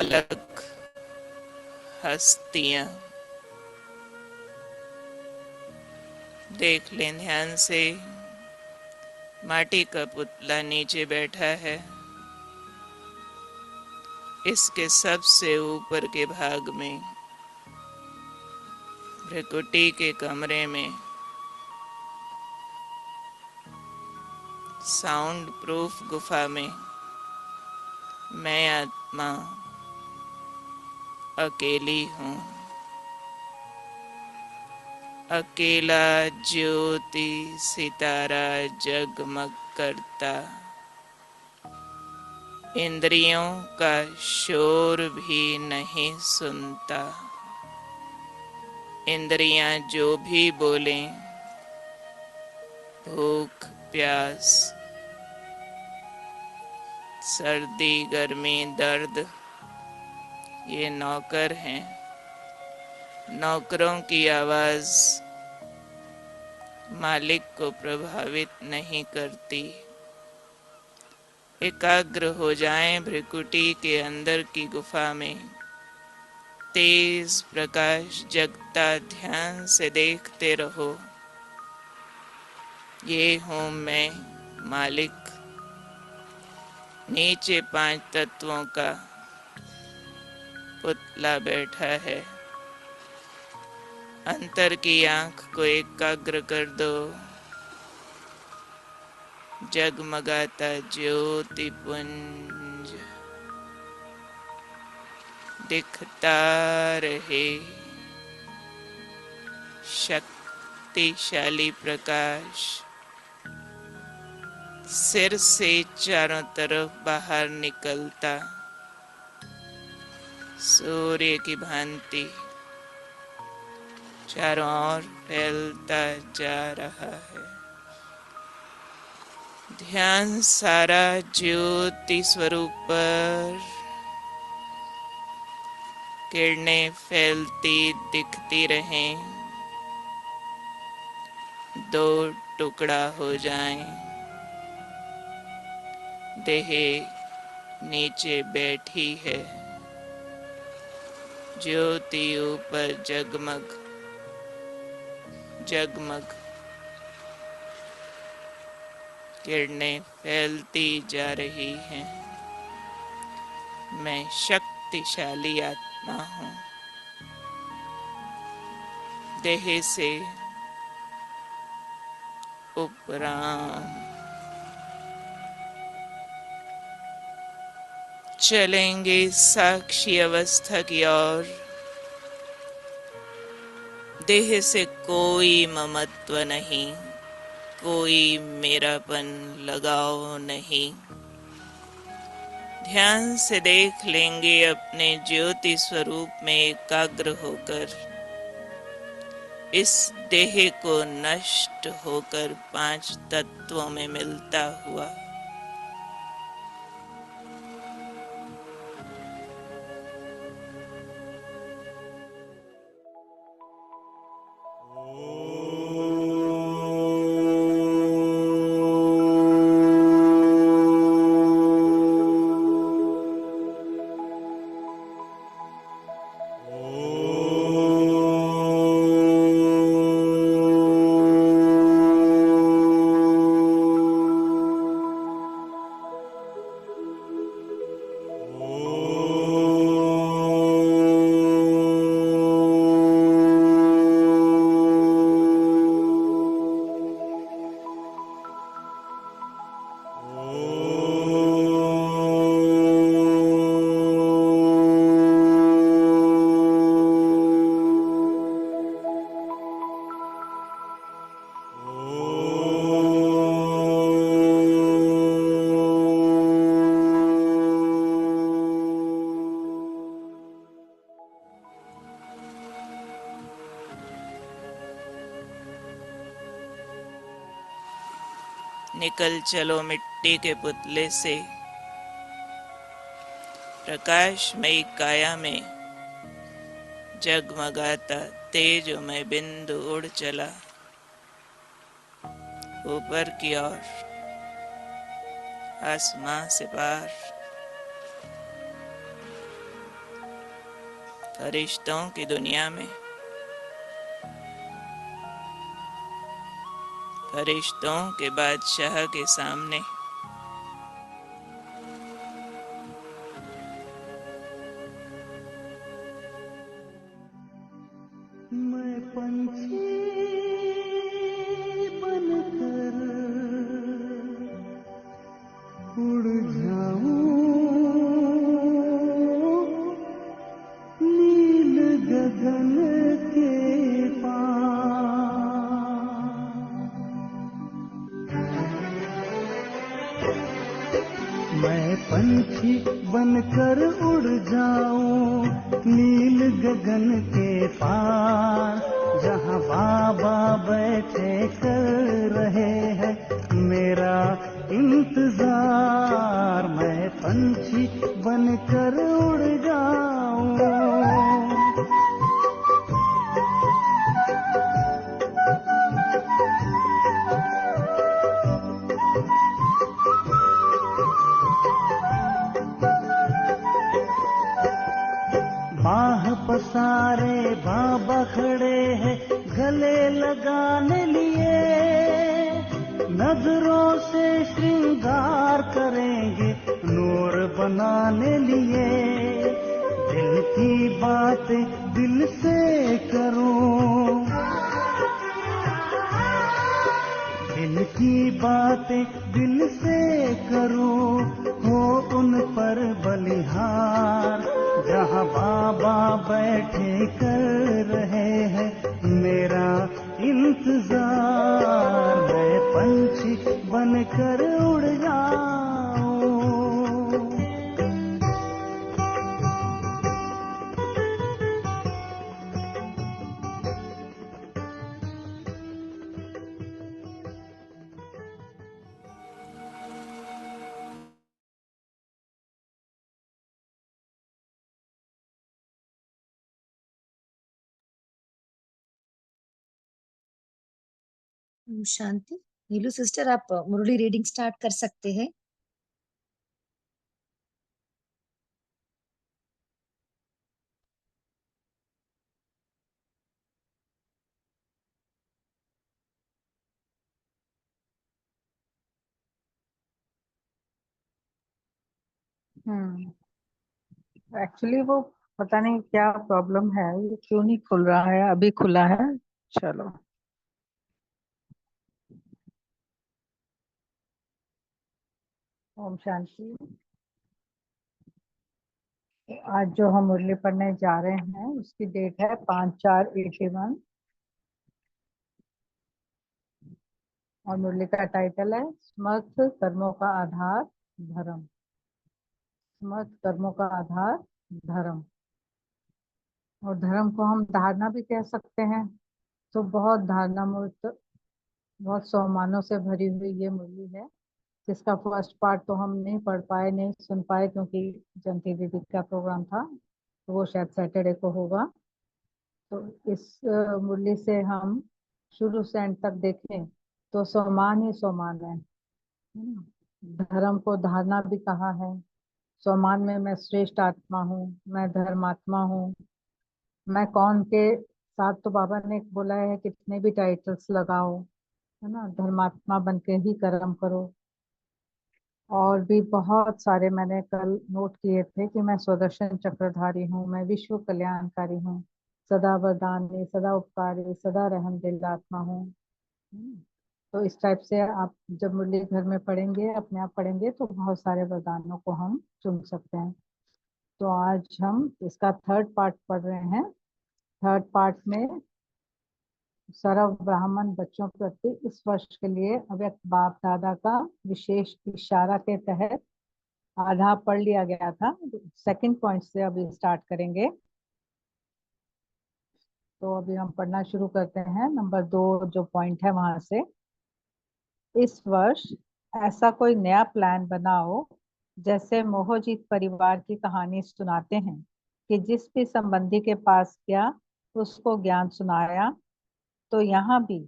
अलग हस्तियां। देख लें ध्यान से, माटी का पुतला नीचे बैठा है। इसके सबसे ऊपर के भाग में, भृकुटी के कमरे में, साउंड प्रूफ गुफा में, मैं आत्मा अकेली हूँ। अकेला ज्योति सितारा जगमग करता, इंद्रियों का शोर भी नहीं सुनता। इंद्रियां जो भी बोलें, भूख प्यास, सर्दी गर्मी दर्द, ये नौकर हैं। नौकरों की आवाज मालिक को प्रभावित नहीं करती। एकाग्र हो जाएं भृकुटी के अंदर की गुफा में। तेज प्रकाश जगता ध्यान से देखते रहो। ये हूँ मैं मालिक। नीचे 5 तत्वों का पुतला बैठा है। अंतर की आंख को एकाग्र कर दो। जगमगाता ज्योति पुंज दिखता रहे। शक्तिशाली प्रकाश सिर से चारों तरफ बाहर निकलता, सूर्य की भांति चारों ओर फैलता जा रहा है। ध्यान सारा ज्योति स्वरूप पर। किरणें फैलती दिखती रहें, 2 टुकड़ा हो जाएं। देह नीचे बैठी है, ज्योति ऊपर जगमग जगमग। किरणें फैलती जा रही हैं। मैं शक्तिशाली आत्मा हूँ। देह से उपराम चलेंगे साक्षी अवस्था की ओर। देह से कोई ममत्व नहीं, कोई मेरापन लगाव नहीं। ध्यान से देख लेंगे अपने ज्योति स्वरूप में एकाग्र होकर। इस देह को नष्ट होकर 5 तत्वों में मिलता हुआ। निकल चलो मिट्टी के पुतले से। प्रकाशमयी काया में जगमगाता तेजोमय बिंदु उड़ चला ऊपर की ओर, आसमां से पार। फरिश्तों की दुनिया में, फरिश्तों के बादशाह के सामने। मैं पंछी बनकर उड़ जाऊं नील गगन के पार। मैं पंछी बनकर उड़ जाऊं नील गगन के पार, जहाँ बाबा बैठे कर रहे हैं मेरा इंतजार। मैं पंछी बनकर उड़ जाऊं। बाह पसारे बाबा खड़े हैं गले लगाने लिए, नजरों से श्रृंगार करेंगे नूर बनाने लिए। दिल की बात दिल से करूं, दिल की बातें दिल से करूं, हो उन पर बलिहार, जहाँ बाबा बैठे कर रहे हैं मेरा इंतजार। मैं पंछी बनकर उड़ जाऊं। शांति। नीलू सिस्टर, आप मुरली रीडिंग स्टार्ट कर सकते हैं। एक्चुअली वो पता नहीं क्या प्रॉब्लम है, ये क्यों नहीं खुल रहा है। अभी खुला है, चलो। ओम शांति। आज जो हम मुरली पढ़ने जा रहे हैं उसकी डेट है 5/4/81 और मुरली का टाइटल है समर्थ कर्मों का आधार धर्म। समर्थ कर्मों का आधार धर्म, और धर्म को हम धारणा भी कह सकते हैं। तो बहुत धारणा मूर्त, बहुत सम्मानों से भरी हुई ये मुरली है, जिसका फर्स्ट पार्ट तो हम नहीं पढ़ पाए, नहीं सुन पाए, क्योंकि जयंती दीदी का प्रोग्राम था, तो वो शायद सैटरडे को होगा। तो इस मुरली से हम शुरू से एंड तक देखें तो समान ही समान है ना? धर्म को धारणा भी कहा है। समान में मैं श्रेष्ठ आत्मा हूँ, मैं धर्मात्मा हूँ। मैं कौन के साथ तो बाबा ने बोला है कितने भी टाइटल्स लगाओ, है ना, धर्मात्मा बन के ही कर्म करो। और भी बहुत सारे मैंने कल नोट किए थे कि मैं स्वदर्शन चक्रधारी हूँ, मैं विश्व कल्याणकारी हूँ, सदा वरदानी, सदा उपकारी, सदा रहम दिल आत्मा हूँ। तो इस टाइप से आप जब मुरली घर में पढ़ेंगे, अपने आप पढ़ेंगे, तो बहुत सारे वरदानों को हम चुन सकते हैं। तो आज हम इसका थर्ड पार्ट पढ़ रहे हैं। थर्ड पार्ट में सर्व ब्राह्मण बच्चों प्रति इस वर्ष के लिए अव्यक्त बाप दादा का विशेष इशारा के तहत आधा पढ़ लिया गया था। सेकंड पॉइंट से अभी स्टार्ट करेंगे। तो अभी हम पढ़ना शुरू करते हैं। नंबर 2 जो पॉइंट है वहां से, इस वर्ष ऐसा कोई नया प्लान बनाओ जैसे मोहजीत परिवार की कहानी सुनाते हैं कि जिस भी संबंधी के पास गया उसको ज्ञान सुनाया। तो यहाँ भी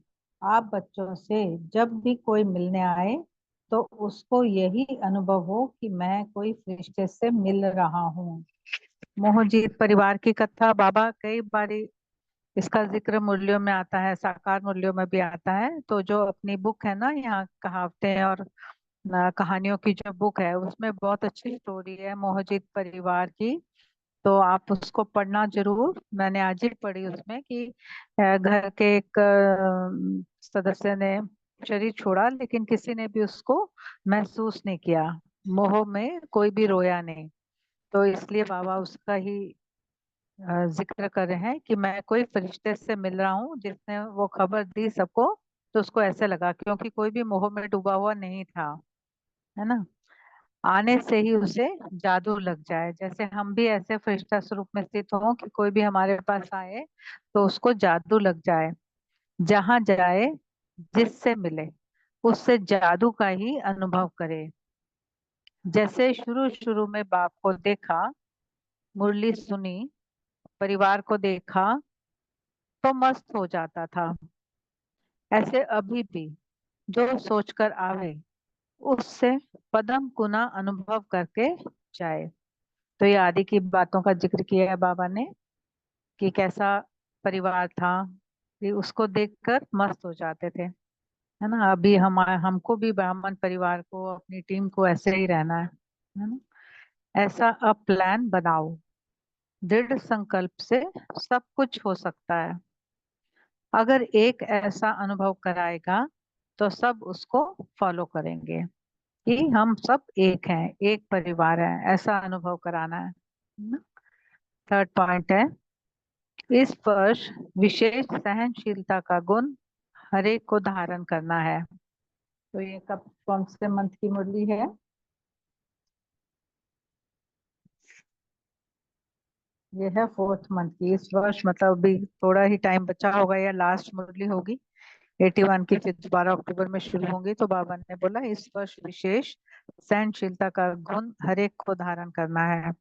आप बच्चों से जब भी कोई मिलने आए तो उसको यही अनुभव हो कि मैं कोई फरिश्ते से मिल रहा हूँ। मोहजीत परिवार की कथा बाबा कई बारी इसका जिक्र मुरलियों में आता है, साकार मुरलियों में भी आता है। तो जो अपनी बुक है ना, यहाँ कहावतें और कहानियों की जो बुक है, उसमें बहुत अच्छी स्टोरी है मोहजीत परिवार की। तो आप उसको पढ़ना जरूर। मैंने आज ही पढ़ी उसमें कि घर के एक सदस्य ने शरीर छोड़ा, लेकिन किसी ने भी उसको महसूस नहीं किया। मोह में कोई भी रोया नहीं। तो इसलिए बाबा उसका ही जिक्र कर रहे हैं कि मैं कोई फरिश्ते से मिल रहा हूँ जिसने वो खबर दी सबको। तो उसको ऐसे लगा क्योंकि कोई भी मोह में डूबा हुआ नहीं था, है ना। आने से ही उसे जादू लग जाए, जैसे हम भी ऐसे फरिश्ता स्वरूप में स्थित हों कि कोई भी हमारे पास आए तो उसको जादू लग जाए। जहां जाए, जिससे मिले, उससे जादू का ही अनुभव करे। जैसे शुरू शुरू में बाप को देखा, मुरली सुनी, परिवार को देखा तो मस्त हो जाता था, ऐसे अभी भी जो सोचकर आवे उससे पदम गुना अनुभव करके जाए। तो ये आदि की बातों का जिक्र किया है बाबा ने कि कैसा परिवार था कि उसको देखकर मस्त हो जाते थे, है ना। अभी हमको भी ब्राह्मण परिवार को, अपनी टीम को ऐसे ही रहना है ना। ऐसा अब प्लान बनाओ, दृढ़ संकल्प से सब कुछ हो सकता है। अगर एक ऐसा अनुभव कराएगा तो सब उसको फॉलो करेंगे कि हम सब एक हैं, एक परिवार है, ऐसा अनुभव कराना है ना। थर्ड पॉइंट है, इस वर्ष विशेष सहनशीलता का गुण हरेक को धारण करना है। तो ये कब, कौन से मंथ की मुरली है? ये है फोर्थ मंथ की। इस वर्ष मतलब अभी थोड़ा ही टाइम बचा होगा या लास्ट मुरली होगी 81 की, फिर 12 अक्टूबर में शुरू होंगी। तो बाबा ने बोला इस वर्ष विशेष सहनशीलता का गुण हर एक को धारण करना है।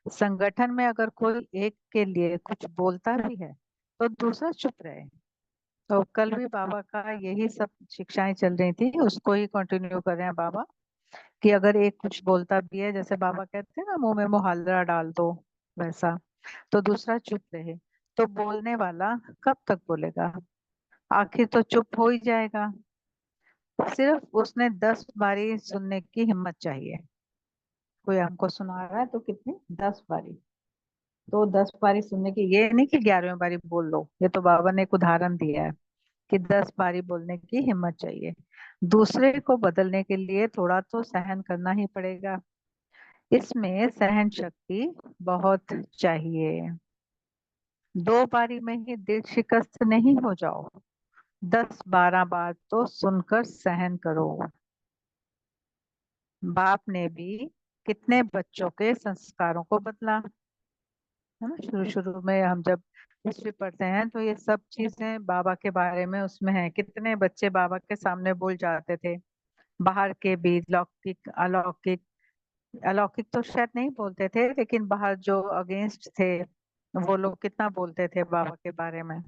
संगठन में अगर कोई एक के लिए कुछ बोलता भी है तो दूसरा चुप रहे। तो कल भी बाबा का यही सब शिक्षाएं चल रही थी, उसको ही कंटिन्यू कर रहे हैं बाबा कि अगर एक कुछ बोलता भी है, जैसे बाबा कहते हैं ना, मुंह में मुहालरा डाल दो, वैसा, तो दूसरा चुप रहे। तो बोलने वाला कब तक बोलेगा, आखिर तो चुप हो ही जाएगा। सिर्फ उसने 10 बारी सुनने की हिम्मत चाहिए। कोई हमको सुना रहा है तो कितनी, 10 बारी। तो 10 बारी सुनने की, ये नहीं कि 11वीं बारी बोल लो। ये तो बाबा ने एक उदाहरण दिया है कि 10 बारी बोलने की हिम्मत चाहिए। दूसरे को बदलने के लिए थोड़ा तो सहन करना ही पड़ेगा। इसमें सहन शक्ति बहुत चाहिए। 2 बारी में ही दिल शिकस्त नहीं हो जाओ, 10-12 बार तो सुनकर सहन करो। बाप ने भी कितने बच्चों के संस्कारों को बदला, है ना। शुरू शुरू में हम जब हिस्ट्री पढ़ते हैं तो ये सब चीजें बाबा के बारे में उसमें है। कितने बच्चे बाबा के सामने बोल जाते थे, बाहर के भी, लौकिक अलौकिक। अलौकिक तो शायद नहीं बोलते थे, लेकिन बाहर जो अगेंस्ट थे वो लोग कितना बोलते थे बाबा के बारे में।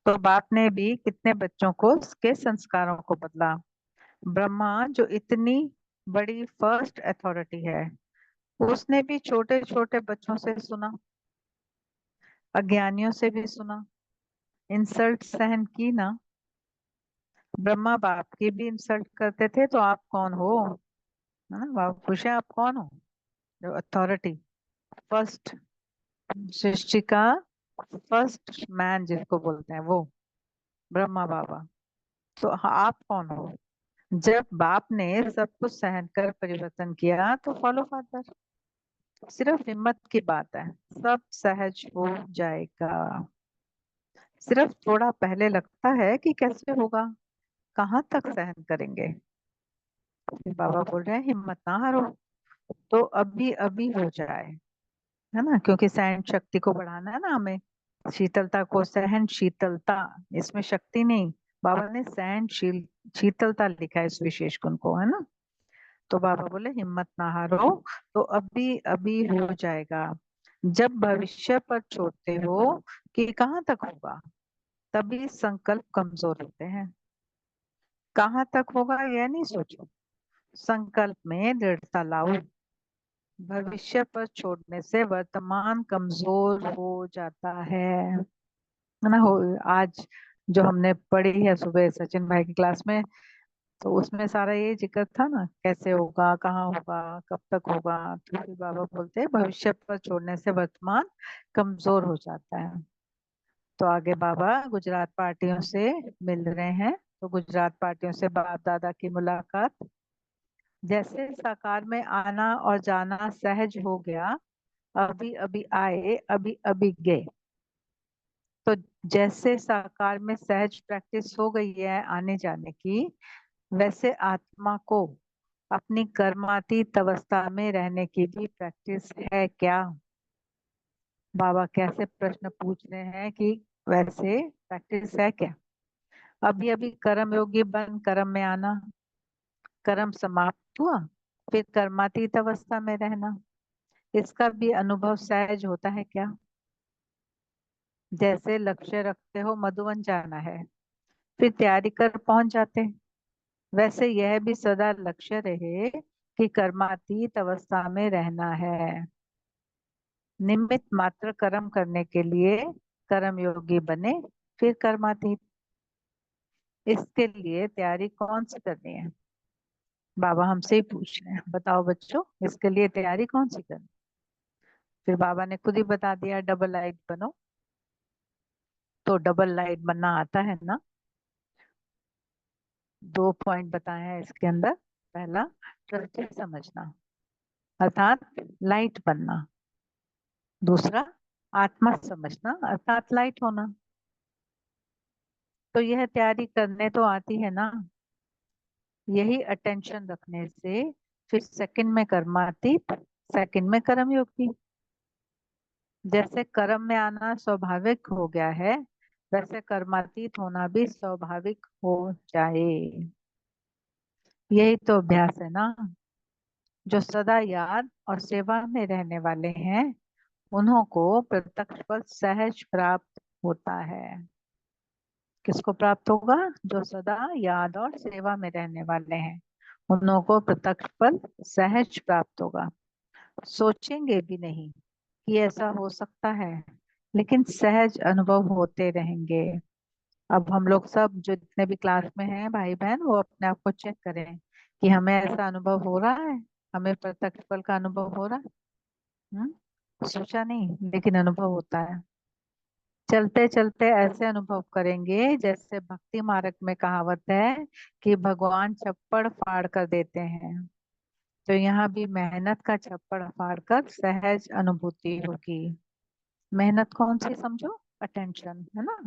तो बाप ने भी कितने बच्चों को उसके संस्कारों को बदला। ब्रह्मा जो इतनी बड़ी फर्स्ट अथॉरिटी है, उसने भी छोटे छोटे बच्चों से सुना, अज्ञानियों से भी सुना, इंसल्ट सहन की ना। ब्रह्मा बाप की भी इंसल्ट करते थे, तो आप कौन हो, है ना। बाप पूछे आप कौन हो, जो अथॉरिटी, फर्स्ट सृष्टि का फर्स्ट मैन जिसको बोलते हैं वो ब्रह्मा बाबा। तो आप कौन हो। जब बाप ने सब कुछ सहन कर परिवर्तन किया तो फॉलो फादर। सिर्फ हिम्मत की बात है, सब सहज हो जाएगा। सिर्फ थोड़ा पहले लगता है कि कैसे होगा, कहाँ तक सहन करेंगे। फिर बाबा बोल रहे हैं हिम्मत ना हारो, तो अभी अभी हो जाए, है ना। क्योंकि सहन शक्ति को बढ़ाना है ना हमें, शीतलता को, सहन शीतलता, इसमें शक्ति नहीं। बाबा ने सहनशील शीतलता लिखा है इस विशेष गुण को, है ना। तो बाबा बोले हिम्मत ना हारो, तो अभी अभी हो जाएगा। जब भविष्य पर छोड़ते हो कि कहाँ तक होगा, तभी संकल्प कमजोर होते हैं। कहाँ तक होगा यह नहीं सोचो, संकल्प में दृढ़ता लाओ। भविष्य पर छोड़ने से वर्तमान कमजोर हो जाता है ना। हो आज जो हमने पढ़ी है सुबह सचिन भाई की क्लास में, तो उसमें सारा ये जिक्र था ना, कैसे होगा, कहाँ होगा, कब तक होगा। तो फिर बाबा बोलते हैं भविष्य पर छोड़ने से वर्तमान कमजोर हो जाता है। तो आगे बाबा गुजरात पार्टियों से मिल रहे हैं। तो गुजरात पार्टियों से बाप दादा की मुलाकात। जैसे साकार में आना और जाना सहज हो गया, अभी अभी आए अभी अभी गए। तो जैसे साकार में सहज प्रैक्टिस हो गई है आने जाने की, वैसे आत्मा को अपनी कर्मातीत अवस्था में रहने की भी प्रैक्टिस है क्या। बाबा कैसे प्रश्न पूछ रहे हैं कि वैसे प्रैक्टिस है क्या। अभी अभी कर्म योगी बन कर्म में आना, कर्म समाप्त हुआ, फिर कर्मातीत अवस्था में रहना, इसका भी अनुभव सहज होता है क्या। जैसे लक्ष्य रखते हो मधुवन जाना है, फिर तैयारी कर पहुंच जाते, वैसे यह भी सदा लक्ष्य रहे कि कर्मातीत अवस्था में रहना है। निमित्त मात्र कर्म करने के लिए कर्म योगी बने, फिर कर्मातीत। इसके लिए तैयारी कौन सी करनी है। बाबा हमसे ही पूछ रहे हैं, बताओ बच्चों इसके लिए तैयारी कौन सी करनी। फिर बाबा ने खुद ही बता दिया डबल लाइट बनो। तो डबल लाइट बनना आता है ना। 2 पॉइंट बताए हैं इसके अंदर। पहला ट्रस्टी समझना अर्थात लाइट बनना। दूसरा आत्मा समझना अर्थात लाइट होना। तो यह तैयारी करने तो आती है ना। यही अटेंशन रखने से फिर सेकंड में कर्मातीत, सेकंड में कर्म योगी। जैसे कर्म में आना स्वाभाविक हो गया है, वैसे कर्मातीत होना भी स्वाभाविक हो जाए। यही तो अभ्यास है ना। जो सदा याद और सेवा में रहने वाले हैं, उन्हों को प्रत्यक्ष फल सहज प्राप्त होता है। किसको प्राप्त होगा। जो सदा याद और सेवा में रहने वाले हैं, उन्हों को प्रत्यक्ष फल सहज प्राप्त होगा। सोचेंगे भी नहीं कि ऐसा हो सकता है, लेकिन सहज अनुभव होते रहेंगे। अब हम लोग सब जो जितने भी क्लास में हैं भाई बहन, वो अपने आप को चेक करें कि हमें ऐसा अनुभव हो रहा है, हमें प्रत्यक्ष फल का अनुभव हो रहा है। सोचा नहीं लेकिन अनुभव होता है। चलते चलते ऐसे अनुभव करेंगे जैसे भक्ति मार्ग में कहावत है कि भगवान छप्पड़ फाड़ कर देते हैं। तो यहाँ भी मेहनत का छप्पड़ फाड़ कर सहज अनुभूति होगी। मेहनत कौन सी समझो, अटेंशन है ना।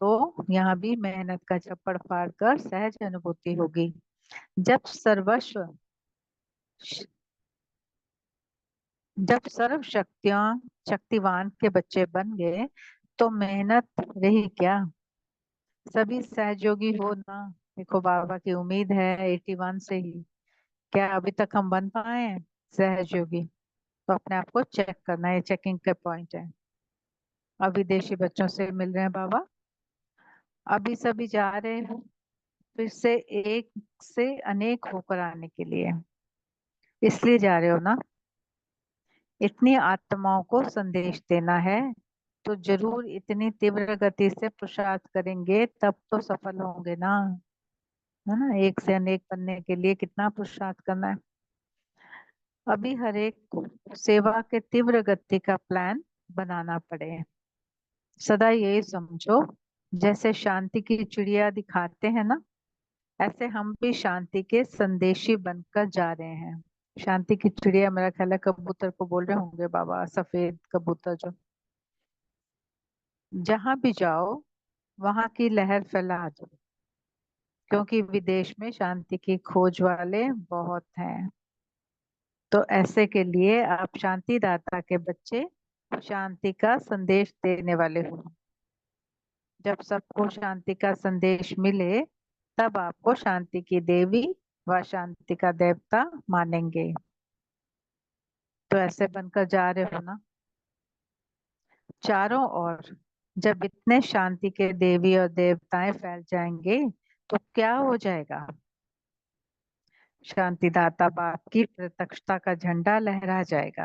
तो यहाँ भी मेहनत का छप्पड़ फाड़ कर सहज अनुभूति होगी। जब सर्वस्व जब सर्व शक्तियां शक्तिवान के बच्चे बन गए, तो मेहनत रही क्या। सभी सहयोगी हो ना। देखो बाबा की उम्मीद है 81 से ही, क्या अभी तक हम बन पाए हैं सहयोगी। तो अपने आप को चेक करना, ये चेकिंग का पॉइंट है। अविदेशी बच्चों से मिल रहे हैं बाबा। अभी सभी जा रहे हो फिर से एक से अनेक होकर आने के लिए, इसलिए जा रहे हो ना। इतनी आत्माओं को संदेश देना है, तो जरूर इतनी तीव्र गति से पुरुषार्थ करेंगे तब तो सफल होंगे ना। है ना, एक से अनेक बनने के लिए कितना पुरुषार्थ करना है। अभी हर एक को सेवा के तीव्र गति का प्लान बनाना पड़े। सदा यही समझो, जैसे शांति की चिड़िया दिखाते हैं ना, ऐसे हम भी शांति के संदेशी बनकर जा रहे हैं। शांति की चिड़िया मेरा ख्याल है कबूतर को बोल रहे होंगे बाबा, सफेद कबूतर जो। जहां भी जाओ वहां की लहर फैला दो, क्योंकि विदेश में शांति की खोज वाले बहुत हैं। तो ऐसे के लिए आप शांति दाता के बच्चे, शांति का संदेश देने वाले हो। जब सबको शांति का संदेश मिले, तब आपको शांति की देवी व शांति का देवता मानेंगे। तो ऐसे बनकर जा रहे हो ना। चारों ओर जब इतने शांति के देवी और देवताएं फैल जाएंगे, तो क्या हो जाएगा। शांतिदाता बाप की प्रत्यक्षता का झंडा लहरा जाएगा,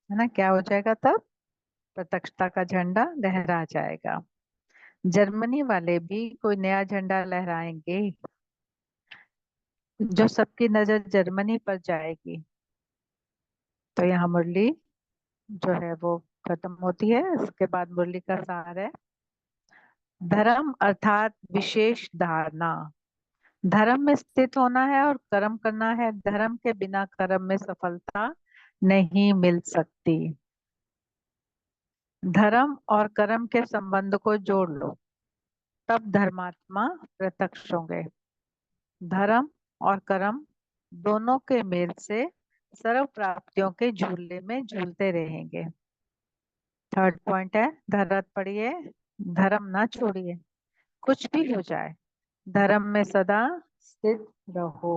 है ना। क्या हो जाएगा तब? प्रत्यक्षता का झंडा लहरा जाएगा। जर्मनी वाले भी कोई नया झंडा लहराएंगे, जो सबकी नजर जर्मनी पर जाएगी। तो यहाँ मुरली जो है वो खत्म होती है। इसके बाद मुरली का सार है, धर्म अर्थात विशेष धारणा। धर्म में स्थित होना है और कर्म करना है। धर्म के बिना कर्म में सफलता नहीं मिल सकती। धर्म और कर्म के संबंध को जोड़ लो, तब धर्मात्मा प्रत्यक्ष होंगे। धर्म और कर्म दोनों के मेल से सर्व प्राप्तियों के झूले में झूलते रहेंगे। थर्ड पॉइंट है, धरत पढ़िए, धर्म ना छोड़िए, कुछ भी हो जाए धर्म में सदा स्थित रहो।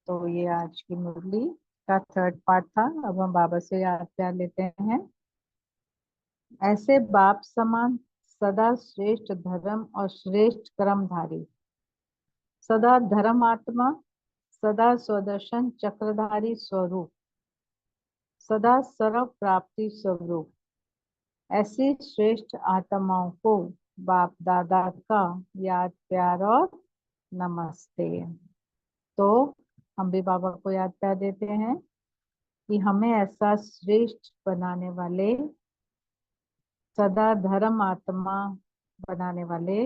तो ये आज की मुरली का थर्ड पार्ट था। अब हम बाबा से याद प्यार लेते हैं। ऐसे बाप समान सदा श्रेष्ठ धर्म और श्रेष्ठ कर्मधारी, सदा धर्मात्मा, सदा स्वदर्शन चक्रधारी स्वरूप, सदा सर्व प्राप्ति स्वरूप, ऐसी श्रेष्ठ आत्माओं को बाप दादा का याद प्यार और नमस्ते। तो हम भी बाबा को याद प्यार देते हैं कि हमें ऐसा श्रेष्ठ बनाने वाले, सदा धर्म आत्मा बनाने वाले,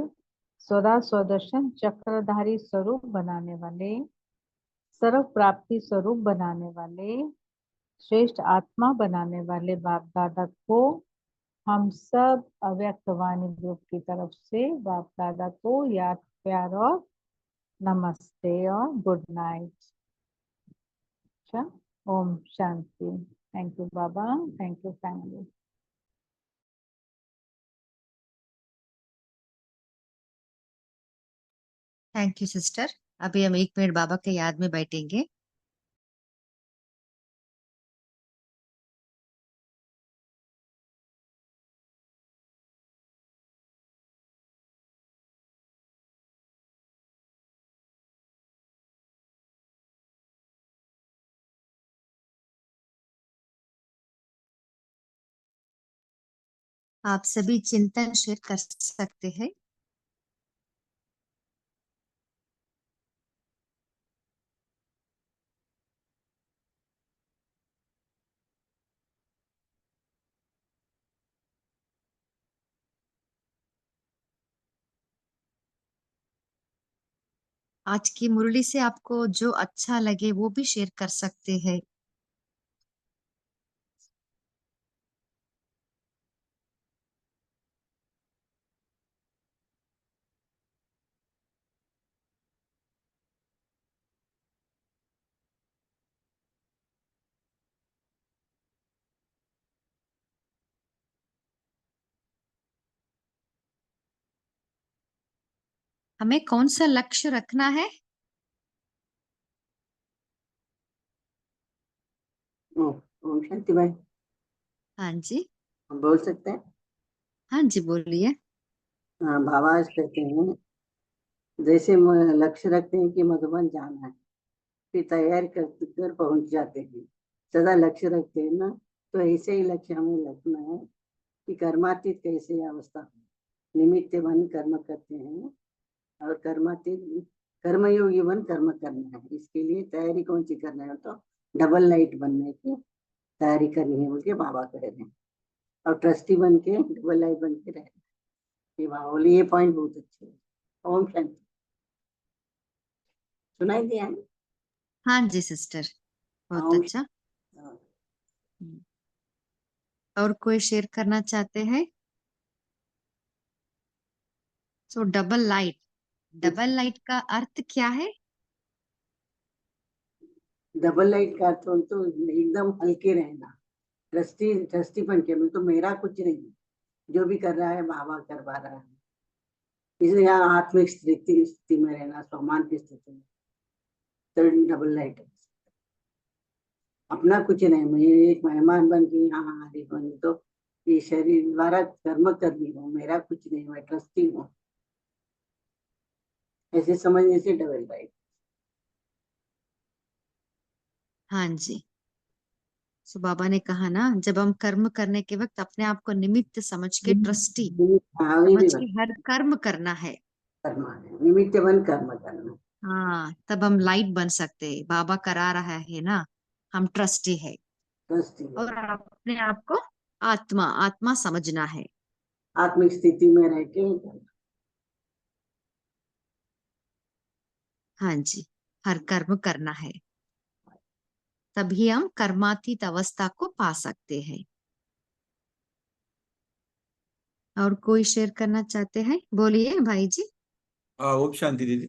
सदा स्वदर्शन चक्रधारी स्वरूप बनाने वाले, सर्व प्राप्ति स्वरूप बनाने वाले, श्रेष्ठ आत्मा बनाने वाले बाप दादा को हम सब अव्यक्त वाणी ग्रुप की तरफ से बाप दादा को याद प्यार और नमस्ते और गुड नाइट। अच्छा, ओम शांति। थैंक यू बाबा, thank you family. Thank you sister. अभी हम 1 मिनट बाबा के याद में बैठेंगे। आप सभी चिंतन शेयर कर सकते हैं। आज की मुरली से आपको जो अच्छा लगे वो भी शेयर कर सकते हैं। हमें कौन सा लक्ष्य रखना है? ओम शांति भाई, हाँ जी, हम बोल सकते हैं। हाँ जी बोलिए। हाँ, भावाज कहते हैं, जैसे लक्ष्य रखते हैं कि मधुबन जाना है, फिर तैयारी कर पहुंच जाते हैं। सदा लक्ष्य रखते हैं ना, तो ऐसे ही लक्ष्य हमें रखना है कि कर्मातीत कैसे अवस्था हो। निमित्त बन कर्म करते हैं और कर्मातीत कर्मयोगी बन कर्म करना है। इसके लिए तैयारी कौन सी करना है? तो डबल लाइट बनने की तैयारी करनी है, बोल के बाबा कह रहे हैं। और ट्रस्टी बन के डबल लाइट बन के रहना। ये बोली, ये पॉइंट बहुत अच्छे है। ओम शांति। सुनाई दिया है? हाँ जी सिस्टर, बहुत ओम अच्छा। हाँ। और कोई शेयर करना चाहते हैं? सो डबल लाइट का अर्थ क्या है? डबल लाइट का तो एकदम हल्के रहना। ट्रस्टी ट्रस्टी बन के, मैं तो मेरा कुछ नहीं, जो भी कर रहा है बाबा करवा रहा है। इसलिए यहाँ आत्मिक स्थिति में रहना, सम्मान की स्थिति में, तो डबल लाइट है। अपना कुछ नहीं, मैं एक मेहमान बन के यहाँ हाजिर बनी, तो ये शरीर द्वारा कर्म करनी हूँ, मेरा कुछ नहीं, मैं ट्रस्टी हूँ। ऐसे समझने से डबल लाइट। हाँ जी। सो बाबा ने कहा ना, जब हम कर्म करने के वक्त अपने आप को निमित्त समझ के, ट्रस्टी हाँ वही समझ भी के हर कर्म करना है। करना है, निमित्त बन कर्म करना। हाँ, तब हम लाइट बन सकते हैं। बाबा करा रहा है ना, हम ट्रस्टी है। ट्रस्टी है। और अपने आप को आत्मा आत्मा समझना है। आत्मिक स्थिति में रह के हाँ जी, हर कर्म करना है, तभी हम कर्मातीत अवस्था को पा सकते हैं। और कोई शेयर करना चाहते हैं? बोलिए भाई जी। ओम शांति दीदी।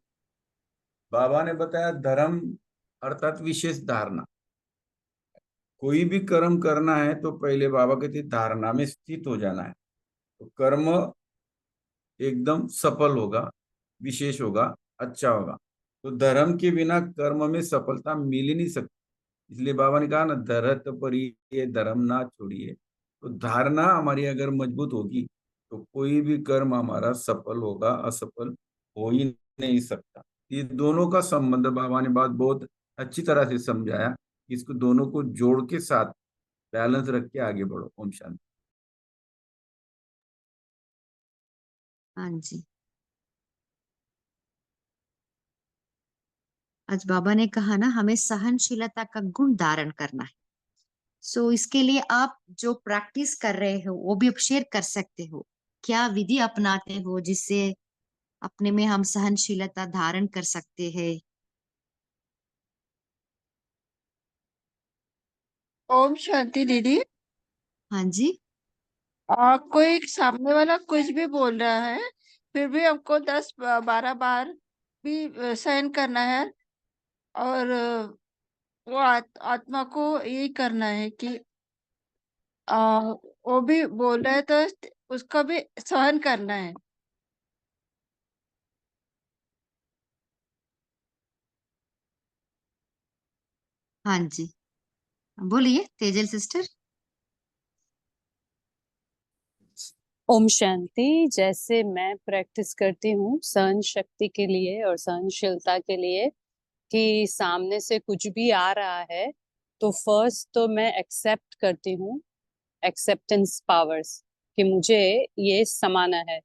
बाबा ने बताया धर्म अर्थात विशेष धारणा। कोई भी कर्म करना है तो पहले बाबा कहते धारणा में स्थित हो जाना है, तो कर्म एकदम सफल होगा, विशेष होगा, अच्छा होगा। तो धर्म के बिना कर्म में सफलता मिल ही नहीं सकती। इसलिए बाबा ने कहा ना, धरत परिये धर्म ना छोड़िए। तो धारणा हमारी अगर मजबूत होगी तो कोई भी कर्म हमारा सफल होगा, असफल हो ही नहीं सकता। ये दोनों का संबंध बाबा ने बात बहुत अच्छी तरह से समझाया। इसको दोनों को जोड़ के साथ बैलेंस रख के आगे बढ़ो। ओम शांति। हाँ जी, आज बाबा ने कहा ना, हमें सहनशीलता का गुण धारण करना है। सो इसके लिए आप जो प्रैक्टिस कर रहे हो वो भी आप शेयर कर सकते हो। क्या विधि अपनाते हो जिससे अपने में हम सहनशीलता धारण कर सकते हैं? ओम शांति दीदी। हाँ जी। कोई सामने वाला कुछ भी बोल रहा है, फिर भी हमको 10-12 बार भी सहन करना है। और वो आत्मा को यही करना है कि वो भी बोल रहा है तो उसका भी सहन करना है। हाँ जी, बोलिए तेजल सिस्टर। ओम शांति। जैसे मैं प्रैक्टिस करती हूँ सहन शक्ति के लिए और सहनशीलता के लिए, कि सामने से कुछ भी आ रहा है तो फर्स्ट तो मैं एक्सेप्ट करती हूँ, एक्सेप्टेंस पावर्स, कि मुझे ये समाना है।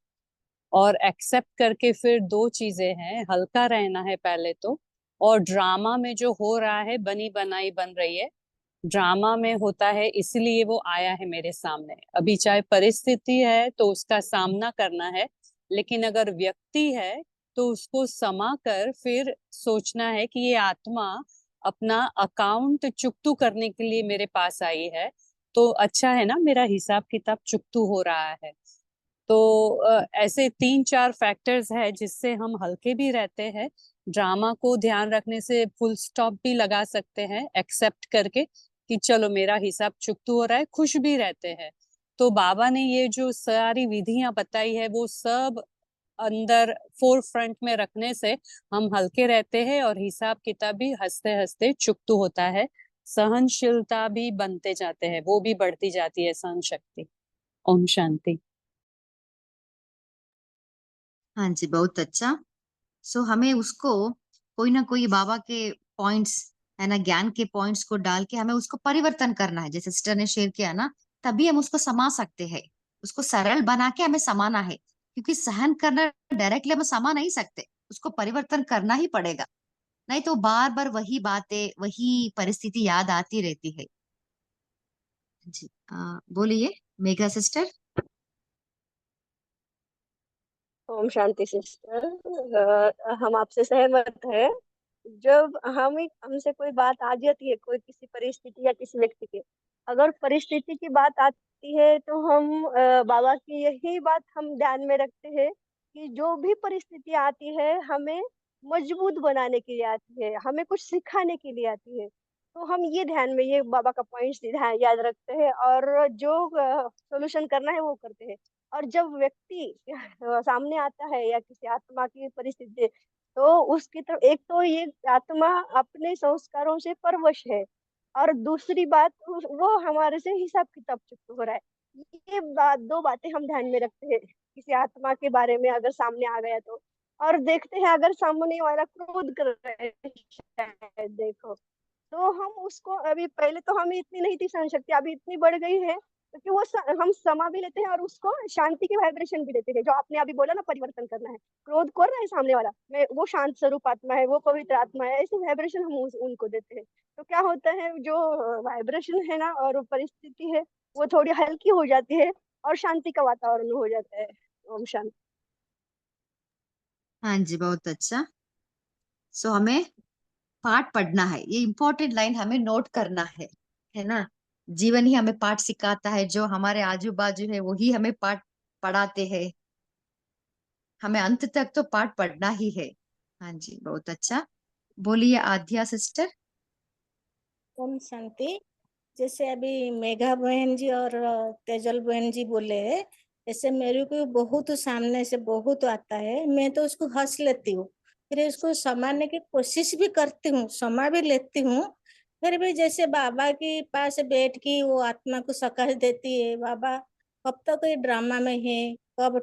और एक्सेप्ट करके फिर दो चीजें हैं, हल्का रहना है पहले तो, और ड्रामा में जो हो रहा है बनी बनाई बन रही है, ड्रामा में होता है इसलिए वो आया है मेरे सामने। अभी चाहे परिस्थिति है तो उसका सामना करना है, लेकिन अगर व्यक्ति है तो उसको समा कर फिर सोचना है कि ये आत्मा अपना अकाउंट चुकतू करने के लिए मेरे पास आई है। तो अच्छा है ना, मेरा हिसाब किताब चुकतू हो रहा है। तो ऐसे 3-4 फैक्टर्स है जिससे हम हल्के भी रहते हैं। ड्रामा को ध्यान रखने से फुल स्टॉप भी लगा सकते हैं, एक्सेप्ट करके कि चलो मेरा हिसाब चुकतू हो रहा है, खुश भी रहते हैं। तो बाबा ने ये जो सारी विधियां बताई है वो सब अंदर फोर फ्रंट में रखने से हम हल्के रहते हैं और हिसाब किताब भी हंसते हंसते चुकतू होता है। सहनशीलता भी बनते जाते हैं, वो भी बढ़ती जाती है सहन शक्ति। ओम शांति। हाँ जी, बहुत अच्छा। सो हमें उसको कोई ना कोई बाबा के पॉइंट्स है ना, ज्ञान के पॉइंट्स को डाल के हमें उसको परिवर्तन करना है। जैसे सिस्टर ने शेयर किया ना, तभी हम उसको समा सकते हैं। उसको सरल बना के हमें समाना है, क्योंकि सहन करना डायरेक्टली हम समा नहीं सकते, उसको परिवर्तन करना ही पड़ेगा। नहीं तो बार बार वही बातें, वही परिस्थिति याद आती रहती है। जी, बोलिए मेघा सिस्टर। ओम शांति सिस्टर। हम आपसे सहमत है। जब हमसे कोई बात आ जाती है, कोई किसी परिस्थिति या किसी व्यक्ति की, अगर परिस्थिति की बात आती है तो हम बाबा की यही बात हम ध्यान में रखते हैं कि जो भी परिस्थिति आती है हमें मजबूत बनाने के लिए आती है, हमें कुछ सिखाने के लिए आती है। तो हम ये ध्यान में, ये बाबा का पॉइंट ध्यान याद रखते हैं और जो सोल्यूशन करना है वो करते हैं। और जब व्यक्ति सामने आता है या किसी आत्मा की परिस्थिति, तो उसकी तरफ एक तो ये आत्मा अपने संस्कारों से परवश है, और दूसरी बात वो हमारे से हिसाब किताब चुकता हो रहा है। ये बात, दो बातें हम ध्यान में रखते हैं किसी आत्मा के बारे में अगर सामने आ गया तो। और देखते हैं अगर सामने वाला क्रोध कर रहा है, शायद देखो, तो हम उसको अभी, पहले तो हमें इतनी नहीं थी सहन शक्ति, अभी इतनी बढ़ गई है क्योंकि हम समा भी लेते हैं और उसको शांति की वाइब्रेशन भी देते हैं। जो आपने अभी बोला ना, परिवर्तन करना है, क्रोध कर रहा है सामने वाला, मैं वो शांत स्वरूप आत्मा है, वो पवित्र आत्मा है, ऐसे वाइब्रेशन हम उनको देते हैं। तो क्या होता है, जो वाइब्रेशन है ना और वो परिस्थिति है, वो थोड़ी हल्की हो जाती है और शांति का वातावरण हो जाता है। ओम शांति। हाँ जी, बहुत अच्छा। सो हमें पाठ पढ़ना है, ये इंपॉर्टेंट लाइन हमें नोट करना है ना। जीवन ही हमें पाठ सिखाता है, जो हमारे आजू बाजू है वही हमें पाठ पढ़ाते हैं। हमें अंत तक तो पाठ पढ़ना ही है। हाँ जी, बहुत अच्छा। बोलिए आध्या सिस्टर। ओम शांति। जैसे अभी मेघा बहन जी और तेजल बहन जी बोले, ऐसे मेरे को बहुत सामने से बहुत आता है, मैं तो उसको हंस लेती हूँ, फिर उसको संभालने की कोशिश भी करती हूँ, समा भी लेती हूँ। फिर भी जैसे बाबा के पास बैठ के वो आत्मा को सकस देती है, बाबा कब तक ये ड्रामा में है, कब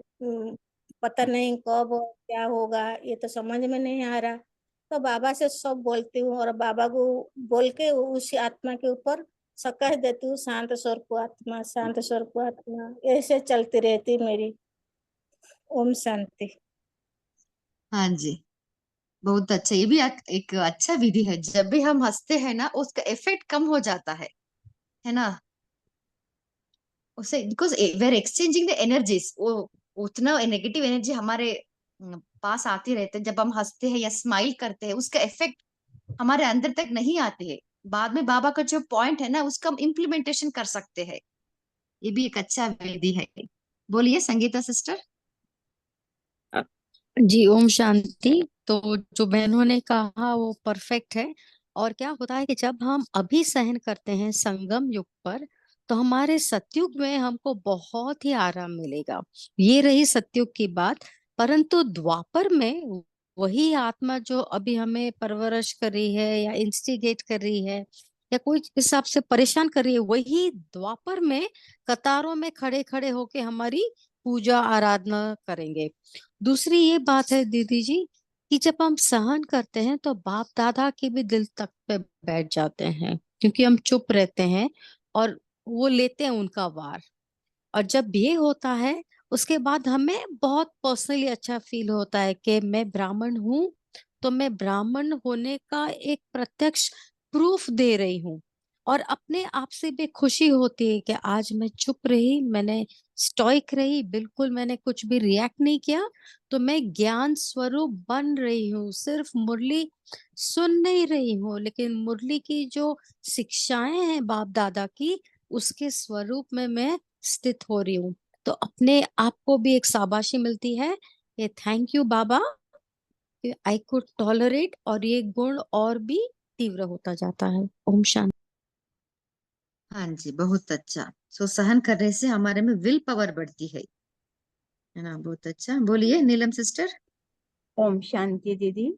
पता नहीं कब क्या होगा, ये तो समझ में नहीं आ रहा। तो बाबा से सब बोलती हूँ और बाबा को बोल के उसी आत्मा के ऊपर सकस देती हूँ, शांत स्वर को आत्मा, शांत स्वर को आत्मा, ऐसे चलती रहती मेरी। ओम शांति। हाँ जी, बहुत अच्छा। ये भी एक अच्छा विधि है। जब भी हम हंसते हैं ना, उसका इफेक्ट कम हो जाता है ना। उसे because we are exchanging the energies, वो उतना नेगेटिव एनर्जी हमारे पास आती रहते हैं। जब हम हंसते हैं या स्माइल करते हैं, उसका इफेक्ट हमारे अंदर तक नहीं आते हैं। बाद में बाबा का जो पॉइंट है ना, उसका हम इम्प्लीमेंटेशन कर सकते हैं। ये भी एक अच्छा विधि है। बोलिए संगीता सिस्टर। जी ओम शांति। तो जो बहनों ने कहा वो परफेक्ट है। और क्या होता है कि जब हम अभी सहन करते हैं संगम युग पर, तो हमारे सतयुग में हमको बहुत ही आराम मिलेगा। ये रही सतयुग की बात। परंतु द्वापर में वही आत्मा जो अभी हमें परवरिश कर रही है या इंस्टिगेट कर रही है या कोई हिसाब से परेशान कर रही है, वही द्वापर में कतारों में खड़े खड़े होके हमारी पूजा आराधना करेंगे। दूसरी ये बात है दीदी जी, कि जब हम सहन करते हैं तो बाप दादा के भी दिल तक पे बैठ जाते हैं, क्योंकि हम चुप रहते हैं और वो लेते हैं उनका वार। और जब ये होता है, उसके बाद हमें बहुत पर्सनली अच्छा फील होता है कि मैं ब्राह्मण हूँ, तो मैं ब्राह्मण होने का एक प्रत्यक्ष प्रूफ दे रही हूँ। और अपने आप से भी खुशी होती है कि आज मैं चुप रही, मैंने स्टॉइक रही, बिल्कुल मैंने कुछ भी रिएक्ट नहीं किया, तो मैं ज्ञान स्वरूप बन रही हूँ। सिर्फ मुरली सुन नहीं रही हूँ, लेकिन मुरली की जो शिक्षाएं हैं बाप दादा की, उसके स्वरूप में मैं स्थित हो रही हूँ। तो अपने आप को भी एक शाबाशी मिलती है, ये thank you Baba, I could tolerate, और ये गुण और भी तीव्र होता जाता है। ओम शांति। हाँ जी, बहुत अच्छा। सो सहन करने से हमारे में विल पावर बढ़ती है ना। बहुत अच्छा। बोलिए नीलम सिस्टर। ओम शांति दीदी।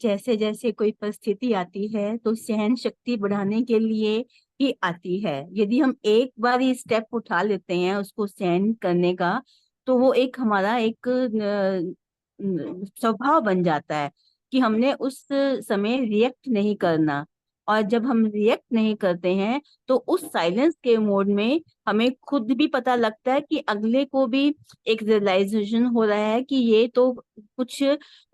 जैसे जैसे कोई परिस्थिति आती है तो सहन शक्ति बढ़ाने के लिए ही आती है। यदि हम एक बार ही स्टेप उठा लेते हैं उसको सहन करने का, तो वो एक हमारा एक स्वभाव बन जाता है कि हमने उस समय रिएक्ट नहीं करना। और जब हम रिएक्ट नहीं करते हैं तो उस साइलेंस के मोड में हमें खुद भी पता लगता है कि अगले को भी एक रियलाइजेशन हो रहा है कि ये तो कुछ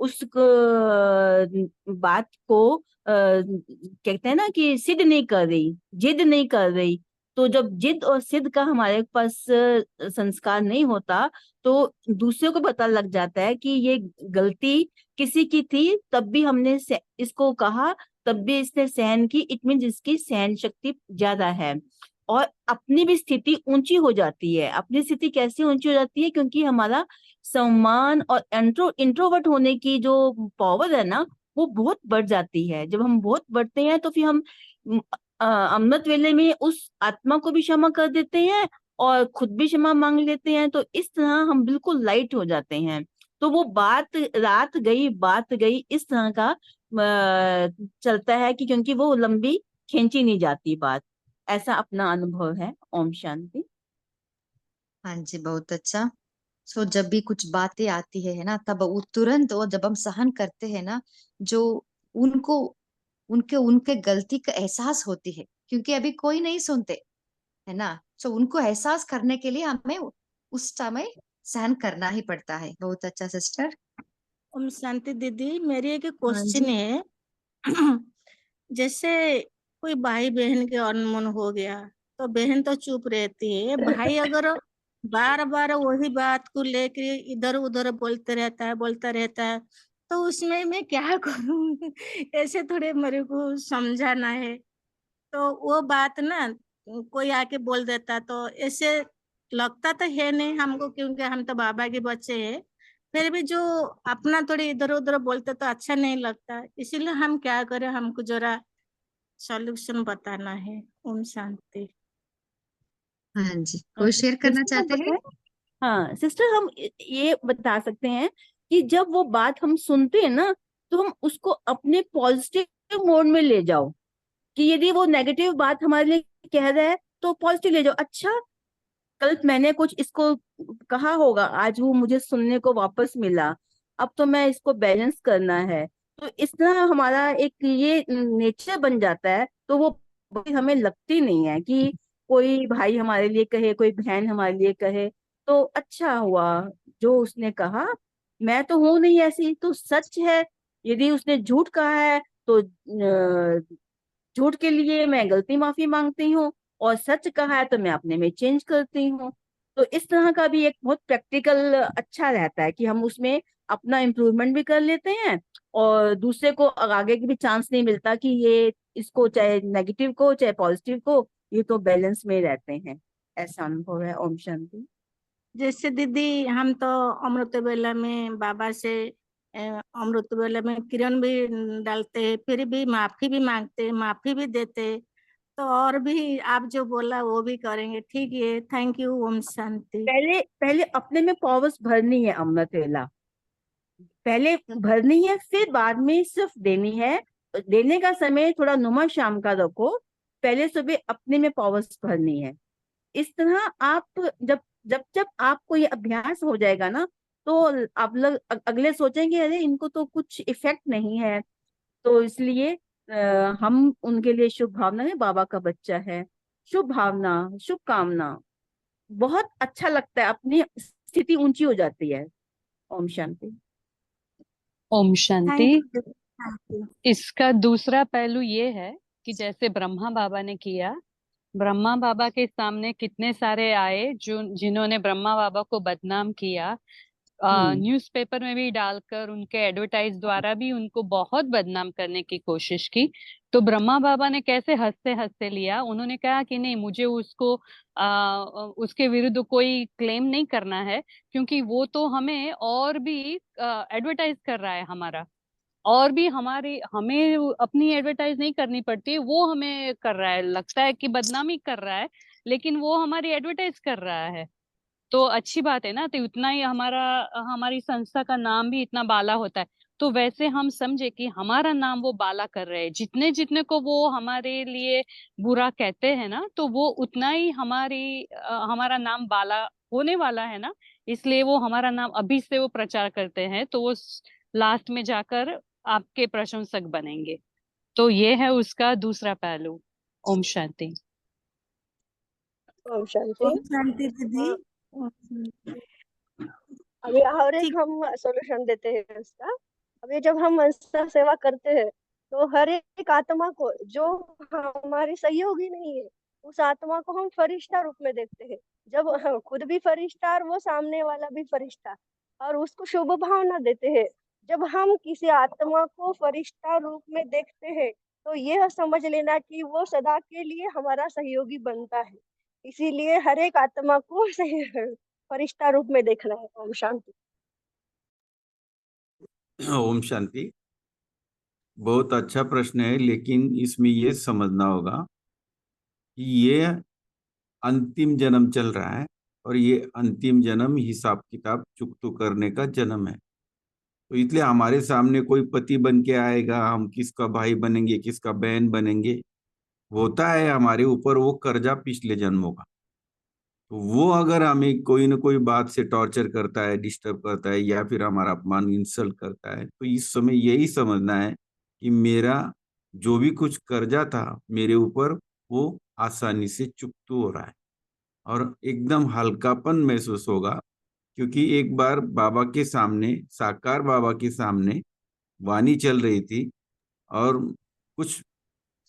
उस बात को कहते हैं ना कि सिद्ध नहीं कर रही, जिद नहीं कर रही। तो जब जिद और सिद्ध का हमारे पास संस्कार नहीं होता, तो दूसरे को पता लग जाता है कि ये गलती किसी की थी, तब भी हमने इसको कहा, तब भी इसने सहन की, इट मीन इसकी सहन शक्ति ज्यादा है। और अपनी भी स्थिति ऊंची हो जाती है। अपनी स्थिति कैसे ऊंची हो जाती है? क्योंकि हमारा सम्मान और इंट्रोवर्ट होने की जो पावर है ना, वो बहुत बढ़ जाती है। जब हम बहुत बढ़ते हैं तो फिर हम अमृत वेले में उस आत्मा को भी क्षमा कर देते हैं और खुद भी क्षमा मांग लेते हैं। तो इस तरह हम बिल्कुल लाइट हो जाते हैं। तो वो बात रात गई बात गई इस तरह का चलता है कि क्योंकि वो लंबी खींची नहीं जाती बात। ऐसा अपना अनुभव है। ओम शांति। हाँ जी, बहुत अच्छा। सो जब भी कुछ बातें आती है ना, तब वो तुरंत, वो जब हम सहन करते हैं ना, जो उनको उनके उनके गलती का एहसास होती है, क्योंकि अभी कोई नहीं सुनते, है ना। सो उनको एहसास करने के लिए हमें उस समय सहन करना ही पड़ता है। बहुत अच्छा सिस्टर। ओम शांति दीदी, मेरी एक हाँ क्वेश्चन जी। है। जैसे कोई भाई बहन के अनमन हो गया, तो बहन तो चुप रहती है, भाई अगर बार बार वही बात को लेकर इधर उधर बोलता रहता है, तो उसमें मैं क्या करूं? ऐसे थोड़े मेरे को समझाना है। तो वो बात ना कोई आके बोल देता तो ऐसे लगता तो है नहीं हमको, क्योंकि हम तो बाबा के बच्चे हैं। फिर भी जो अपना थोड़ी इधर उधर बोलते तो अच्छा नहीं लगता, इसीलिए हम क्या करें, हमको जरा सॉल्यूशन बताना है। ओम शांति। हाँ जी, कोई शेयर करना सिस्टर हम चाहते हैं? बताएं। हाँ सिस्टर, हम ये बता सकते हैं कि जब वो बात हम सुनते हैं ना, तो हम उसको अपने पॉजिटिव मोड में ले जाओ। कि यदि वो नेगेटिव बात हमारे लिए कह रहा है तो पॉजिटिव ले जाओ। अच्छा, कल मैंने कुछ इसको कहा होगा, आज वो मुझे सुनने को वापस मिला, अब तो मैं इसको बैलेंस करना है। तो इस तरह हमारा एक ये नेचर बन जाता है, तो वो बात हमें लगती नहीं है कि कोई भाई हमारे लिए कहे, कोई बहन हमारे लिए कहे तो अच्छा हुआ जो उसने कहा। मैं तो हूं नहीं ऐसी, तो सच है। यदि उसने झूठ कहा है तो झूठ के लिए मैं गलती माफी मांगती हूँ, और सच कहा है तो मैं अपने में चेंज करती हूँ। तो इस तरह का भी एक बहुत प्रैक्टिकल अच्छा रहता है कि हम उसमें अपना इम्प्रूवमेंट भी कर लेते हैं, और दूसरे को आगे की भी चांस नहीं मिलता कि ये इसको चाहे नेगेटिव को चाहे पॉजिटिव को, ये तो बैलेंस में रहते हैं। ऐसा अनुभव है। ओम शांति। जैसे दीदी हम तो अमृत वेला में बाबा से अमृत वेला में किरण भी डालते हैं, फिर भी माफी भी मांगते, माफी भी देते। तो और भी आप जो बोला वो भी करेंगे। ठीक है, थैंक यू। ओम शांति। पहले पहले अपने में पावर्स भरनी है अमृत वेला, पहले भरनी है, फिर बाद में सिर्फ देनी है। देने का समय थोड़ा नुमा शाम का रखो, पहले सुबह अपने में पावर्स भरनी है। इस तरह आप जब जब जब आपको ये अभ्यास हो जाएगा ना, तो आप लोग अगले सोचेंगे अरे इनको तो कुछ इफेक्ट नहीं है। तो इसलिए हम उनके लिए शुभ भावना है, बाबा का बच्चा है, शुभ भावना, शुभ कामना, बहुत अच्छा लगता है, अपनी स्थिति ऊंची हो जाती है। ओम शांति। ओम थैंक शांति। यू। Thank you. इसका दूसरा पहलू ये है कि जैसे ब्रह्मा बाबा ने किया, ब्रह्मा बाबा के सामने कितने सारे आए जो जिन्होंने ब्रह्मा बाबा को बदनाम किया, हम्म। न्यूज़पेपर में भी डालकर उनके एडवर्टाइज द्वारा भी उनको बहुत बदनाम करने की कोशिश की। तो ब्रह्मा बाबा ने कैसे हंसते हंसते लिया, उन्होंने कहा कि नहीं, मुझे उसको उसके विरुद्ध कोई क्लेम नहीं करना है, क्योंकि वो तो हमें और भी एडवर्टाइज कर रहा है हमारा, और भी हमारी हमें अपनी एडवर्टाइज नहीं करनी पड़ती, वो हमें कर रहा है, लगता है कि बदनामी कर रहा है, लेकिन वो हमारी एडवर्टाइज कर रहा है। तो अच्छी बात है ना, तो उतना ही हमारा हमारी संस्था का नाम भी इतना बाला होता है। तो वैसे हम समझे कि हमारा नाम वो बाला कर रहे हैं, जितने जितने को वो हमारे लिए बुरा कहते हैं ना, तो वो उतना ही हमारा नाम बाला होने वाला है ना। इसलिए वो हमारा नाम अभी से वो प्रचार करते हैं, तो वो लास्ट में जाकर आपके प्रशंसक बनेंगे। तो ये है उसका दूसरा पहलू। ओम शांति। ओम शांति। ओम शांति दीदी। हाँ, ओम शांति। अभी और एक ठीक। हम सॉल्यूशन देते हैं उसका। अभी जब हम संस्था सेवा करते हैं, तो हर एक आत्मा को जो हमारी सहयोगी नहीं है, उस आत्मा को हम फरिश्ता रूप में देखते हैं। जब हम खुद भी फरिश्ता और वो सामने वाला भी फरिश्ता, और उसको शुभ भावना देते हैं। जब हम किसी आत्मा को फरिश्ता रूप में देखते हैं, तो यह समझ लेना कि वो सदा के लिए हमारा सहयोगी बनता है। इसीलिए हर एक आत्मा को फरिश्ता रूप में देखना है। ओम शांति। ओम शांति। बहुत अच्छा प्रश्न है, लेकिन इसमें ये समझना होगा कि ये अंतिम जन्म चल रहा है, और ये अंतिम जन्म हिसाब किताब चुकतो करने का जन्म है। तो इसलिए हमारे सामने कोई पति बन के आएगा, हम किसका भाई बनेंगे, किसका बहन बनेंगे, होता है हमारे ऊपर वो कर्जा पिछले जन्मों का। तो वो अगर हमें कोई ना कोई बात से टॉर्चर करता है, डिस्टर्ब करता है, या फिर हमारा अपमान इंसल्ट करता है, तो इस समय यही समझना है कि मेरा जो भी कुछ कर्जा था मेरे ऊपर, वो आसानी से चुकता हो रहा है और एकदम हल्कापन महसूस होगा। क्योंकि एक बार बाबा के सामने, साकार बाबा के सामने वाणी चल रही थी और कुछ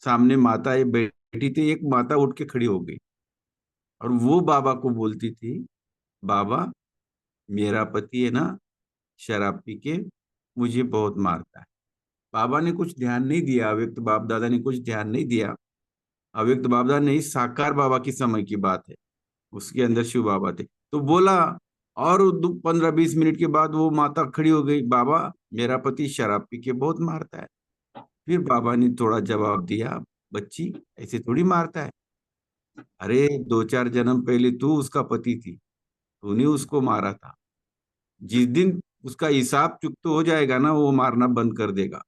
सामने माताएं बैठी थी। एक माता उठ के खड़ी हो गई और वो बाबा को बोलती थी, बाबा, मेरा पति है ना, शराब पी के मुझे बहुत मारता है। बाबा ने कुछ ध्यान नहीं दिया, अव्यक्त बाप दादा ने कुछ ध्यान नहीं दिया। अव्यक्त बाप दादा नहीं, साकार बाबा की समय की बात है, उसके अंदर शिव बाबा थे। तो बोला, और 15-20 मिनट के बाद वो माता खड़ी हो गई, बाबा, मेरा पति शराब पी के बहुत मारता है। फिर बाबा ने थोड़ा जवाब दिया, बच्ची, ऐसे थोड़ी मारता है। अरे 2-4 जन्म पहले तू उसका पति थी, तूने उसको मारा था। जिस दिन उसका हिसाब चुकता हो जाएगा ना, वो मारना बंद कर देगा।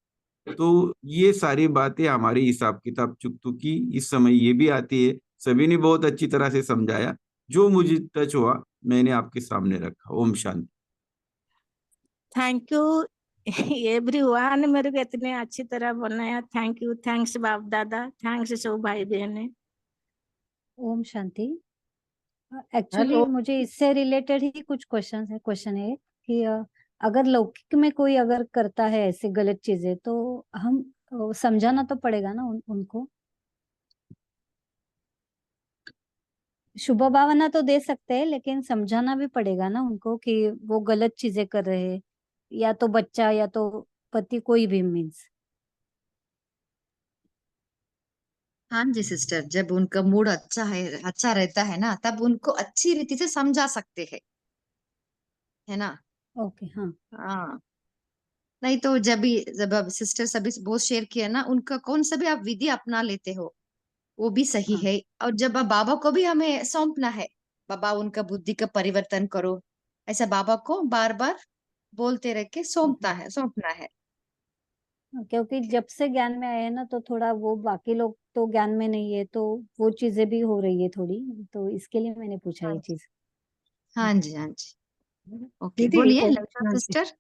तो ये सारी बातें हमारी हिसाब किताब चुकतू की इस समय ये भी आती है। सभी ने बहुत अच्छी तरह से समझाया, जो मुझे टच हुआ मैंने आपके सामने रखा। ओम शांति। थैंक यू एवरीवन, मेरे को इतने अच्छी तरह बनाया। थैंक यू, थैंक्स बाप दादा, थैंक्स सब भाई बहन। ओम शांति। Actually hello. मुझे इससे रिलेटेड ही कुछ क्वेश्चन है कि अगर लौकिक में कोई अगर करता है ऐसे गलत चीजें, तो हम समझाना तो पड़ेगा ना उनको। शुभ भावना तो दे सकते हैं, लेकिन समझाना भी पड़ेगा ना उनको कि वो गलत चीजें कर रहे हैं, या तो बच्चा या तो पति, कोई भी मीन्स। हाँ जी सिस्टर, जब उनका मूड अच्छा रहता है ना, तब उनको अच्छी रीति से समझा सकते हैं, है ना। ओके, हाँ। हाँ, नहीं तो जब अब सिस्टर सभी बहुत शेयर किया ना, उनका कौन सा भी आप विधि अपना लेते हो वो भी सही हाँ। है। और जब अब बाबा को भी हमें सौंपना है, बाबा उनका बुद्धि का परिवर्तन करो, ऐसा बाबा को बार बार बोलते रह के सौंपना है। क्योंकि जब से ज्ञान में आए हैं ना, तो थोड़ा वो बाकी लोग तो ज्ञान में नहीं है, तो वो चीजें भी हो रही है थोड़ी, तो इसके लिए मैंने पूछा हाँ ये जी, चीज। हाँ जी, हाँ जी। ओके, दीदी बोलिए ओम ललिता शांति। सिस्टर।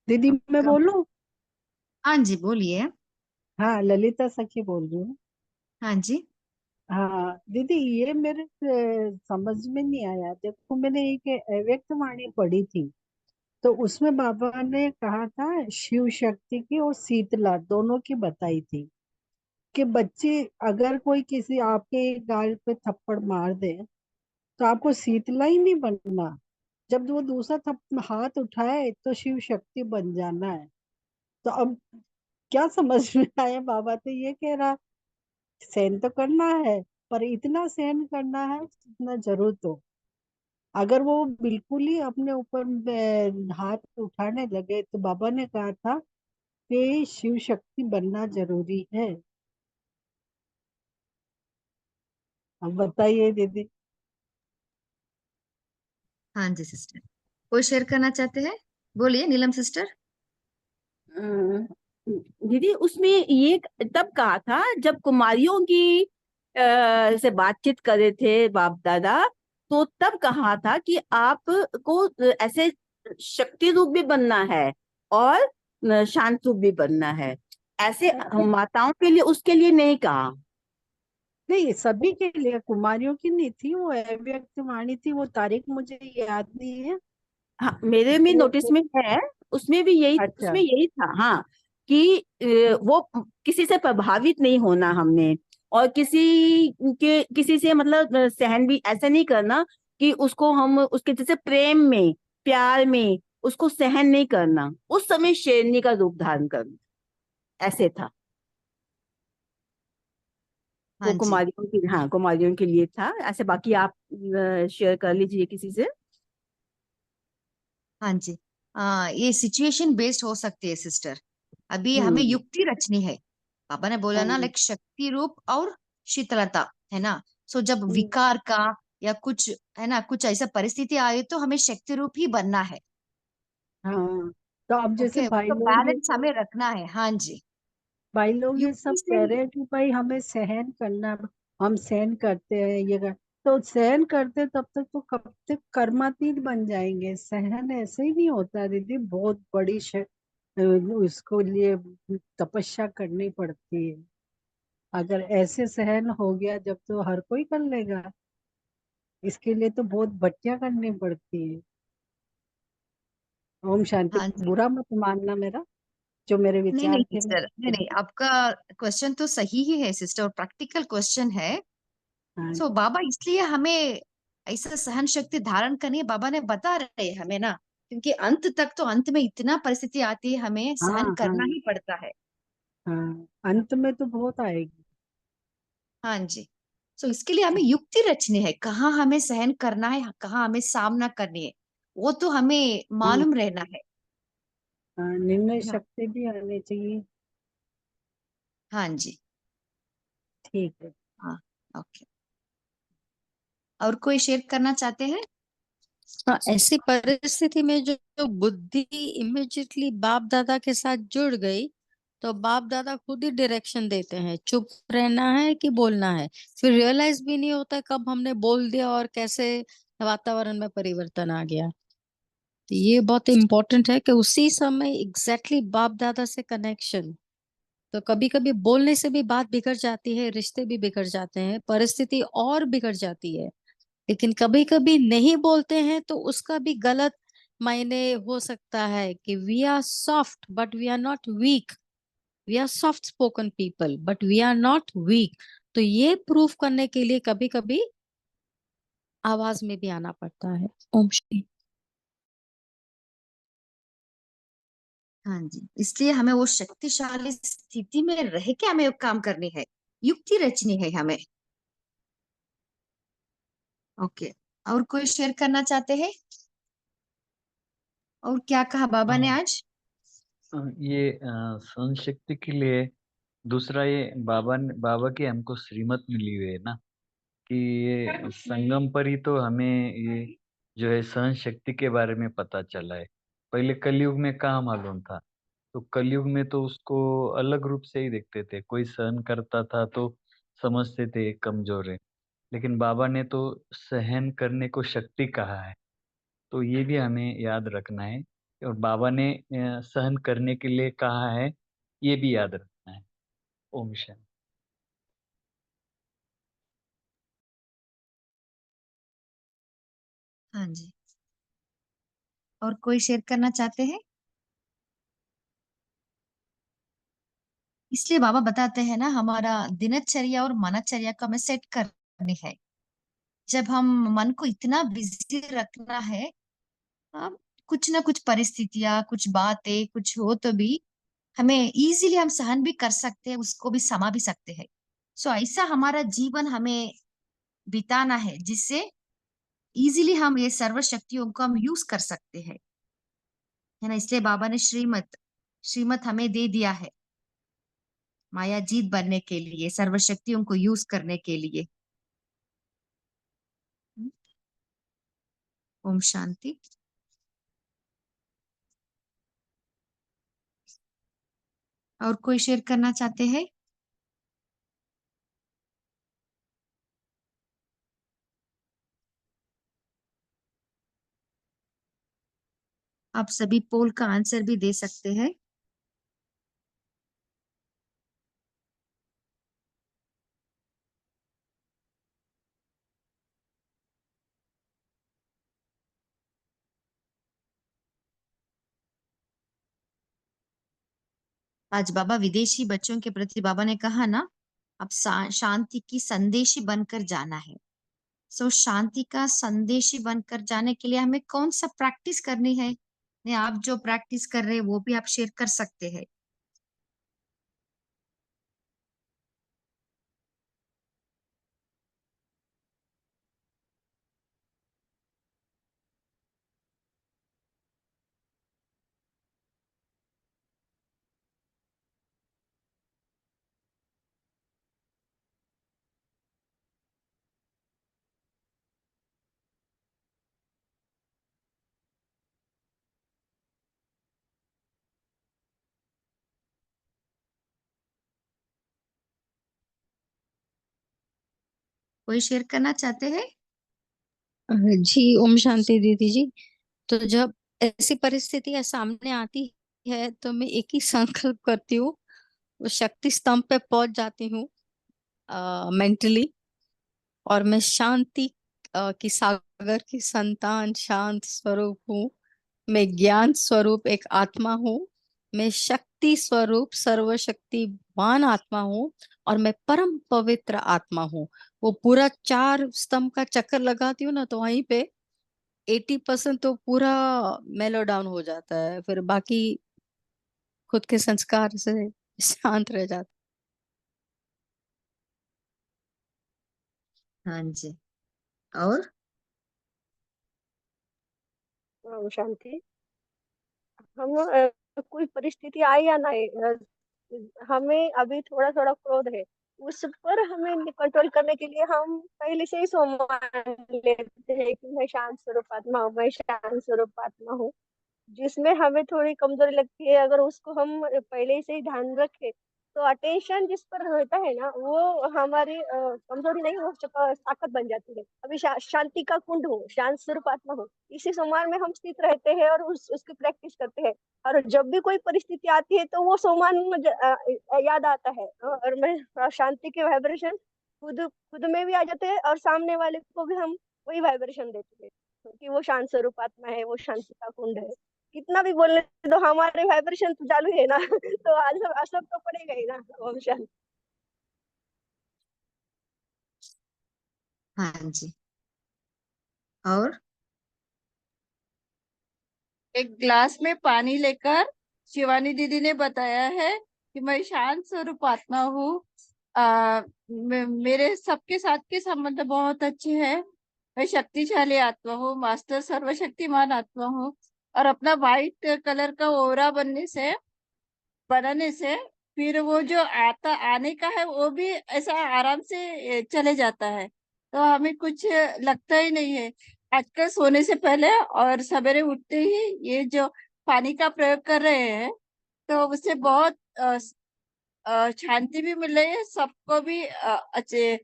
दीदी मैं आपका, बोलूं? हाँ जी बोलिए। हाँ, ललिता सखी बोल रही हूँ। हाँ जी। हाँ दीदी, ये मेरे समझ में नहीं आया। देखो, मैंने एक अव्यक्त वाणी पढ़ी थी, तो उसमें बाबा ने कहा था शिव शक्ति की और शीतला दोनों की बताई थी कि बच्चे, अगर कोई किसी आपके गाल पे थप्पड़ मार दे, तो आपको शीतला ही नहीं बनना। जब वो दूसरा हाथ उठाए तो शिव शक्ति बन जाना है। तो अब क्या समझ में आया, बाबा तो ये कह रहा, सहन तो करना है, पर इतना सहन करना है जितना जरूरत हो। अगर वो बिल्कुल ही अपने ऊपर हाथ उठाने लगे, तो बाबा ने कहा था कि शिव शक्ति बनना जरूरी है। अब बताइए दीदी। हाँ जी सिस्टर, कोई शेयर करना चाहते हैं? बोलिए नीलम सिस्टर। अ, दीदी, उसमें ये तब कहा था जब कुमारियों की से बातचीत कर रहे थे बाप दादा, तो तब कहा था कि आपको ऐसे शक्ति रूप भी बनना है और शांत रूप भी बनना है। ऐसे माताओं के लिए, उसके लिए नहीं कहा। नहीं, सभी के लिए, कुमारियों की नहीं थी, वो अव्यक्त वाणी थी। वो तारीख मुझे याद नहीं है। हाँ, मेरे में नोटिस वो में है, उसमें भी यही, अच्छा। उसमें यही था। हाँ, कि वो किसी से प्रभावित नहीं होना हमने, और किसी से मतलब सहन भी ऐसा नहीं करना कि उसको हम उसके जैसे प्रेम में, प्यार में उसको सहन नहीं करना, उस समय शेरनी का रूप धारण करना, ऐसे था वो हाँ जी, कुमारियों की। हाँ, कुमारियों के लिए था ऐसे। बाकी आप शेयर कर लीजिए किसी से। हाँ जी। ये सिचुएशन बेस्ड हो सकती है सिस्टर। अभी हमें हम्म। युक्ति रचनी है। पापा ने बोला ना, हाँ। लाइक शक्ति रूप और शीतलता, है ना। सो जब हम्म। विकार का या कुछ, है ना, कुछ ऐसा परिस्थिति आए, तो हमें शक्ति रूप ही बनना है। हाँ। तो अब जैसे ओके, भाई तो लोग ये बैलेंस हमें रखना है। हाँ जी, भाई लोग ये सब युक्ति से कह ही। रहे हैं कि भाई हमें सहन करना, हम सहन करते हैं ये कर, तो सहन करते तब तक तो कब तक कर्मातीत बन जाएंगे। सहन ऐसे ही नहीं होता दीदी, बहुत बड़ी उसको लिए तपस्या करनी पड़ती है। अगर ऐसे सहन हो गया जब तो हर कोई कर लेगा। इसके लिए तो बहुत बच्चियां करनी पड़ती है। ओम शांति। हाँ जी। बुरा मत मानना मेरा, जो मेरे नहीं विचार नहीं थे सिस्टर, नहीं नहीं, आपका क्वेश्चन तो सही ही है सिस्टर, और प्रैक्टिकल क्वेश्चन है। हाँ सो बाबा इसलिए हमें ऐसा सहन शक्ति धारण करनी है, बाबा ने बता रहे हैं हमें ना, क्योंकि अंत तक तो अंत में इतना परिस्थिति आती है, हमें सहन हाँ करना हाँ ही पड़ता है। हाँ, अंत में तो बहुत आएगी। हाँ जी। सो इसके लिए हमें युक्ति रचनी है, कहाँ हमें सहन करना है, कहाँ हमें सामना करनी है, वो तो हमें हाँ मालूम रहना है। हाँ, निर्णय है ना? शक्ति भी आनी चाहिए। हाँ जी। ठीक है। हाँ। ओके। और कोई शेयर करना चाहते हैं? हाँ, ऐसी परिस्थिति में जो बुद्धि इमिजिएटली बाप दादा के साथ जुड़ गई, तो बाप दादा खुद ही डायरेक्शन देते हैं, चुप रहना है कि बोलना है। फिर रियलाइज भी नहीं होता कब हमने बोल दिया और कैसे वातावरण में परिवर्तन आ गया। तो ये बहुत इम्पोर्टेंट है कि उसी समय एग्जैक्टली बाप दादा से कनेक्शन। तो कभी कभी बोलने से भी बात बिगड़ जाती है, रिश्ते भी बिगड़ जाते हैं, परिस्थिति और बिगड़ जाती है। लेकिन कभी कभी नहीं बोलते हैं तो उसका भी गलत मायने हो सकता है कि we are soft but we are not weak. We are soft spoken people but we are not weak. तो ये प्रूफ करने के लिए कभी कभी आवाज में भी आना पड़ता है। ओम श्री। हाँ जी, इसलिए हमें वो शक्तिशाली स्थिति में रह के हमें काम करनी है, युक्ति रचनी है हमें। ओके। और कोई शेयर करना चाहते हैं? और क्या कहा बाबा ने आज? ये सहन शक्ति के लिए दूसरा, ये बाबा की हमको श्रीमत मिली हुई है ना, कि ये संगम पर ही तो हमें ये जो है सहन शक्ति के बारे में पता चला है। पहले कलयुग में कहाँ मालूम था। तो कलयुग में तो उसको अलग रूप से ही देखते थे, कोई सहन करता था तो समझते थे ये कमजोर है। लेकिन बाबा ने तो सहन करने को शक्ति कहा है, तो ये भी हमें याद रखना है। और बाबा ने सहन करने के लिए कहा है, ये भी याद रखना है। ओम शांति। हाँ जी। और कोई शेयर करना चाहते हैं? इसलिए बाबा बताते हैं ना, हमारा दिनचर्या और मनचर्या को हमें सेट करनी है। जब हम मन को इतना बिजी रखना है, हाँ, कुछ ना कुछ परिस्थितियां, कुछ बातें, कुछ हो तो भी हमें इजीली हम सहन भी कर सकते हैं, उसको भी समा भी सकते हैं। सो ऐसा हमारा जीवन हमें बिताना है, जिससे इजीली हम ये सर्व शक्तियों को हम यूज कर सकते हैं। है ना? इसलिए बाबा ने श्रीमत श्रीमत हमें दे दिया है, माया जीत बनने के लिए, सर्व शक्तियों को यूज करने के लिए। ओम शांति। और कोई शेयर करना चाहते हैं? आप सभी पोल का आंसर भी दे सकते हैं। आज बाबा विदेशी बच्चों के प्रति बाबा ने कहा ना, अब शांति की संदेशी बनकर जाना है। सो शांति का संदेशी बनकर जाने के लिए हमें कौन सा प्रैक्टिस करनी है? ने आप जो प्रैक्टिस कर रहे हैं वो भी आप शेयर कर सकते हैं। कोई शेयर करना चाहते हैं? जी ओम शांति दीदी जी। तो जब ऐसी परिस्थितियां सामने आती है तो मैं एक ही संकल्प करती हूँ, वो शक्ति स्तंभ पे पहुंच जाती हूँ मेंटली, और मैं शांति की सागर की संतान, शांत स्वरूप हूँ। मैं ज्ञान स्वरूप एक आत्मा हूँ। मैं शक्ति स्वरूप सर्वशक्तिवान आत्मा हूँ। और मैं परम पवित्र आत्मा हूँ। वो पूरा 4 स्तंभ का चक्कर लगाती हूँ ना, तो वहीं पे 80% तो पूरा मेलो डाउन हो जाता है, फिर बाकी खुद के संस्कार से शांत रह जाता। हाँ जी। और ओम शांति। हम कोई परिस्थिति आई या ना आए, हमें अभी थोड़ा थोड़ा क्रोध है, उस पर हमें कंट्रोल करने के लिए हम पहले से ही सोमान लेते हैं कि मैं शांत स्वरूप आत्मा हूँ, मैं शांत स्वरूप आत्मा हूँ। जिसमें हमें थोड़ी कमजोरी लगती है, अगर उसको हम पहले से ही ध्यान रखें, तो अटेंशन जिस पर रहता है ना, वो हमारी कमजोरी नहीं, वो ताकत बन जाती है। अभी शांति का कुंड हो, शांत स्वरूप आत्मा हो, इसी सोमान में हम स्थित रहते हैं और उसकी प्रैक्टिस करते हैं। और जब भी कोई परिस्थिति आती है तो वो सोमान मुझे याद आता है, और मैं शांति के वाइब्रेशन खुद खुद में भी आ जाते हैं, और सामने वाले को भी हम वही वाइब्रेशन देते हैं, क्योंकि वो शांत स्वरूप आत्मा है, वो शांति का कुंड है। कितना भी बोलने दो, हमारे वाइब्रेशन तो चालू है ना तो असर असर तो पड़ेगा ही ना। ओम शांति। हाँ जी। और एक ग्लास में पानी लेकर शिवानी दीदी ने बताया है कि मैं शांत स्वरूप आत्मा हूँ। मेरे सबके साथ के संबंध बहुत अच्छे हैं। मैं शक्तिशाली आत्मा हूँ, मास्टर सर्वशक्तिमान आत्मा हूँ। और अपना वाइट कलर का ओरा बनाने से फिर वो जो आने का है वो भी ऐसा आराम से चले जाता है, तो हमें कुछ लगता ही नहीं है। आजकल सोने से पहले और सवेरे उठते ही ये जो पानी का प्रयोग कर रहे हैं, तो उससे बहुत शांति भी मिल रही है सबको भी। अच्छे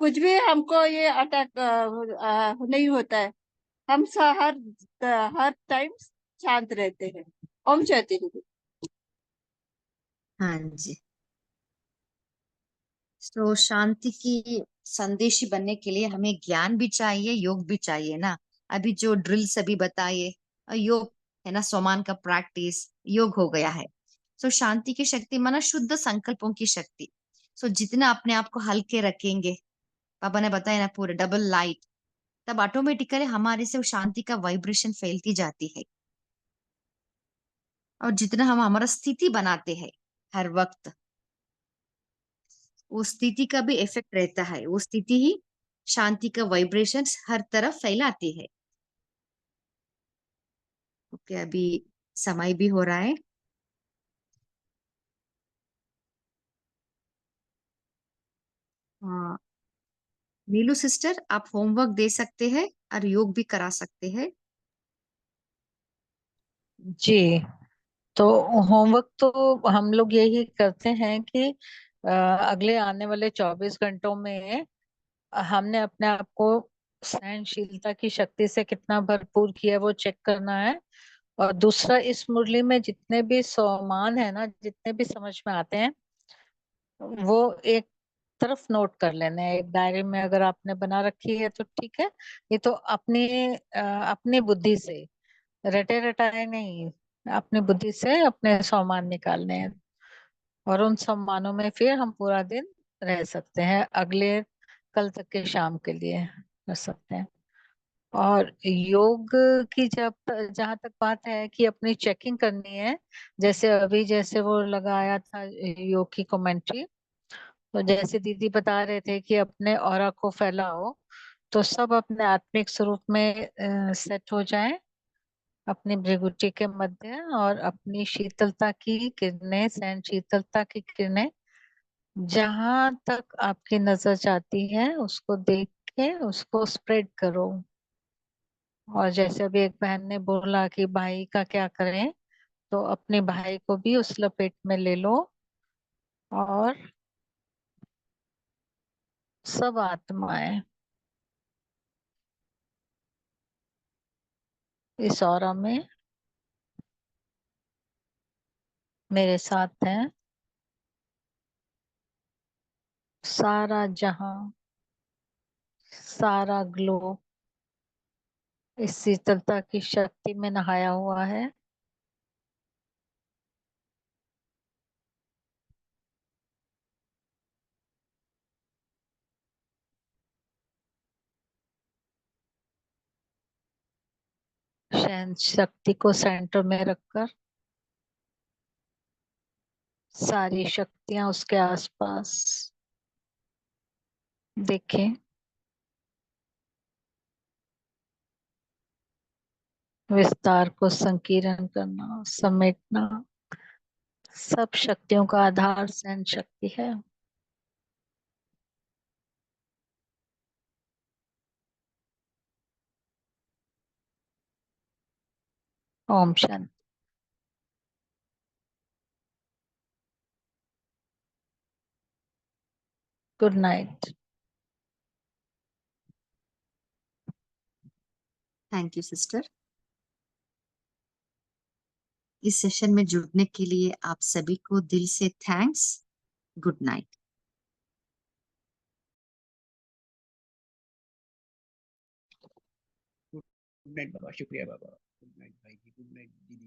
कुछ भी हमको ये अटैक नहीं होता है। हम हर टाइम शांत रहते हैं। ओम शांति दीदी। हाँ जी। तो शांति की संदेशी बनने के लिए हमें ज्ञान भी चाहिए, योग भी चाहिए ना। अभी जो ड्रिल सभी बताइए, योग है ना, सोमान का प्रैक्टिस योग हो गया है। सो शांति की शक्ति माना शुद्ध संकल्पों की शक्ति। सो जितना अपने आप को हल्के रखेंगे, पापा ने बताया ना, पूरे डबल लाइट, तब ऑटोमेटिकली हमारे से वो शांति का वाइब्रेशन फैलती जाती है। और जितना हम हमारा स्थिति बनाते हैं हर वक्त, वो स्थिति का भी इफेक्ट रहता है। वो स्थिति ही शांति का वाइब्रेशंस हर तरफ फैलाती है। ओके, अभी समय भी हो रहा है। हाँ, नीलू सिस्टर, आप होमवर्क दे सकते हैं और योग भी करा सकते हैं। जी, तो होमवर्क तो हम लोग यही करते हैं कि अगले आने वाले 24 घंटों में हमने अपने आप को सहनशीलता की शक्ति से कितना भरपूर किया वो चेक करना है। और दूसरा, इस मुरली में जितने भी सोमान है ना, जितने भी समझ में आते हैं, वो एक तरफ नोट कर लेने हैं। एक डायरी में अगर आपने बना रखी है तो ठीक है, ये तो अपनी बुद्धि से, रटे रटाए नहीं, अपनी बुद्धि से अपने सोमान निकालने हैं। और उन सम्मानों में फिर हम पूरा दिन रह सकते हैं, अगले कल तक के शाम के लिए कर सकते हैं। और योग की जब जहां तक बात है कि अपनी चेकिंग करनी है, जैसे वो लगाया था योग की कमेंट्री, तो जैसे दीदी बता रहे थे कि अपने ऑरा को फैलाओ, तो सब अपने आत्मिक स्वरूप में सेट हो जाए, अपनी भृगुटी के मध्य, और अपनी शीतलता की किरणें, सहन शीतलता की किरणें जहां तक आपकी नजर जाती है उसको देख के उसको स्प्रेड करो। और जैसे अभी एक बहन ने बोला कि भाई का क्या करें, तो अपने भाई को भी उस लपेट में ले लो, और सब आत्माएं इस ऑरा में मेरे साथ है। सारा जहां, सारा ग्लोब इस शीतलता की शक्ति में नहाया हुआ है। सहन शक्ति को सेंटर में रखकर सारी शक्तियां उसके आसपास देखें। विस्तार को संकीर्ण करना, समेटना, सब शक्तियों का आधार सहन शक्ति है। ओम शांति। Good night. Thank you sister. इस सेशन में जुड़ने के लिए आप सभी को दिल से thanks. Good night. Good night बाबा, शुक्रिया बाबा। गुड नाइट भाई जी, गुड नाइट दीदी।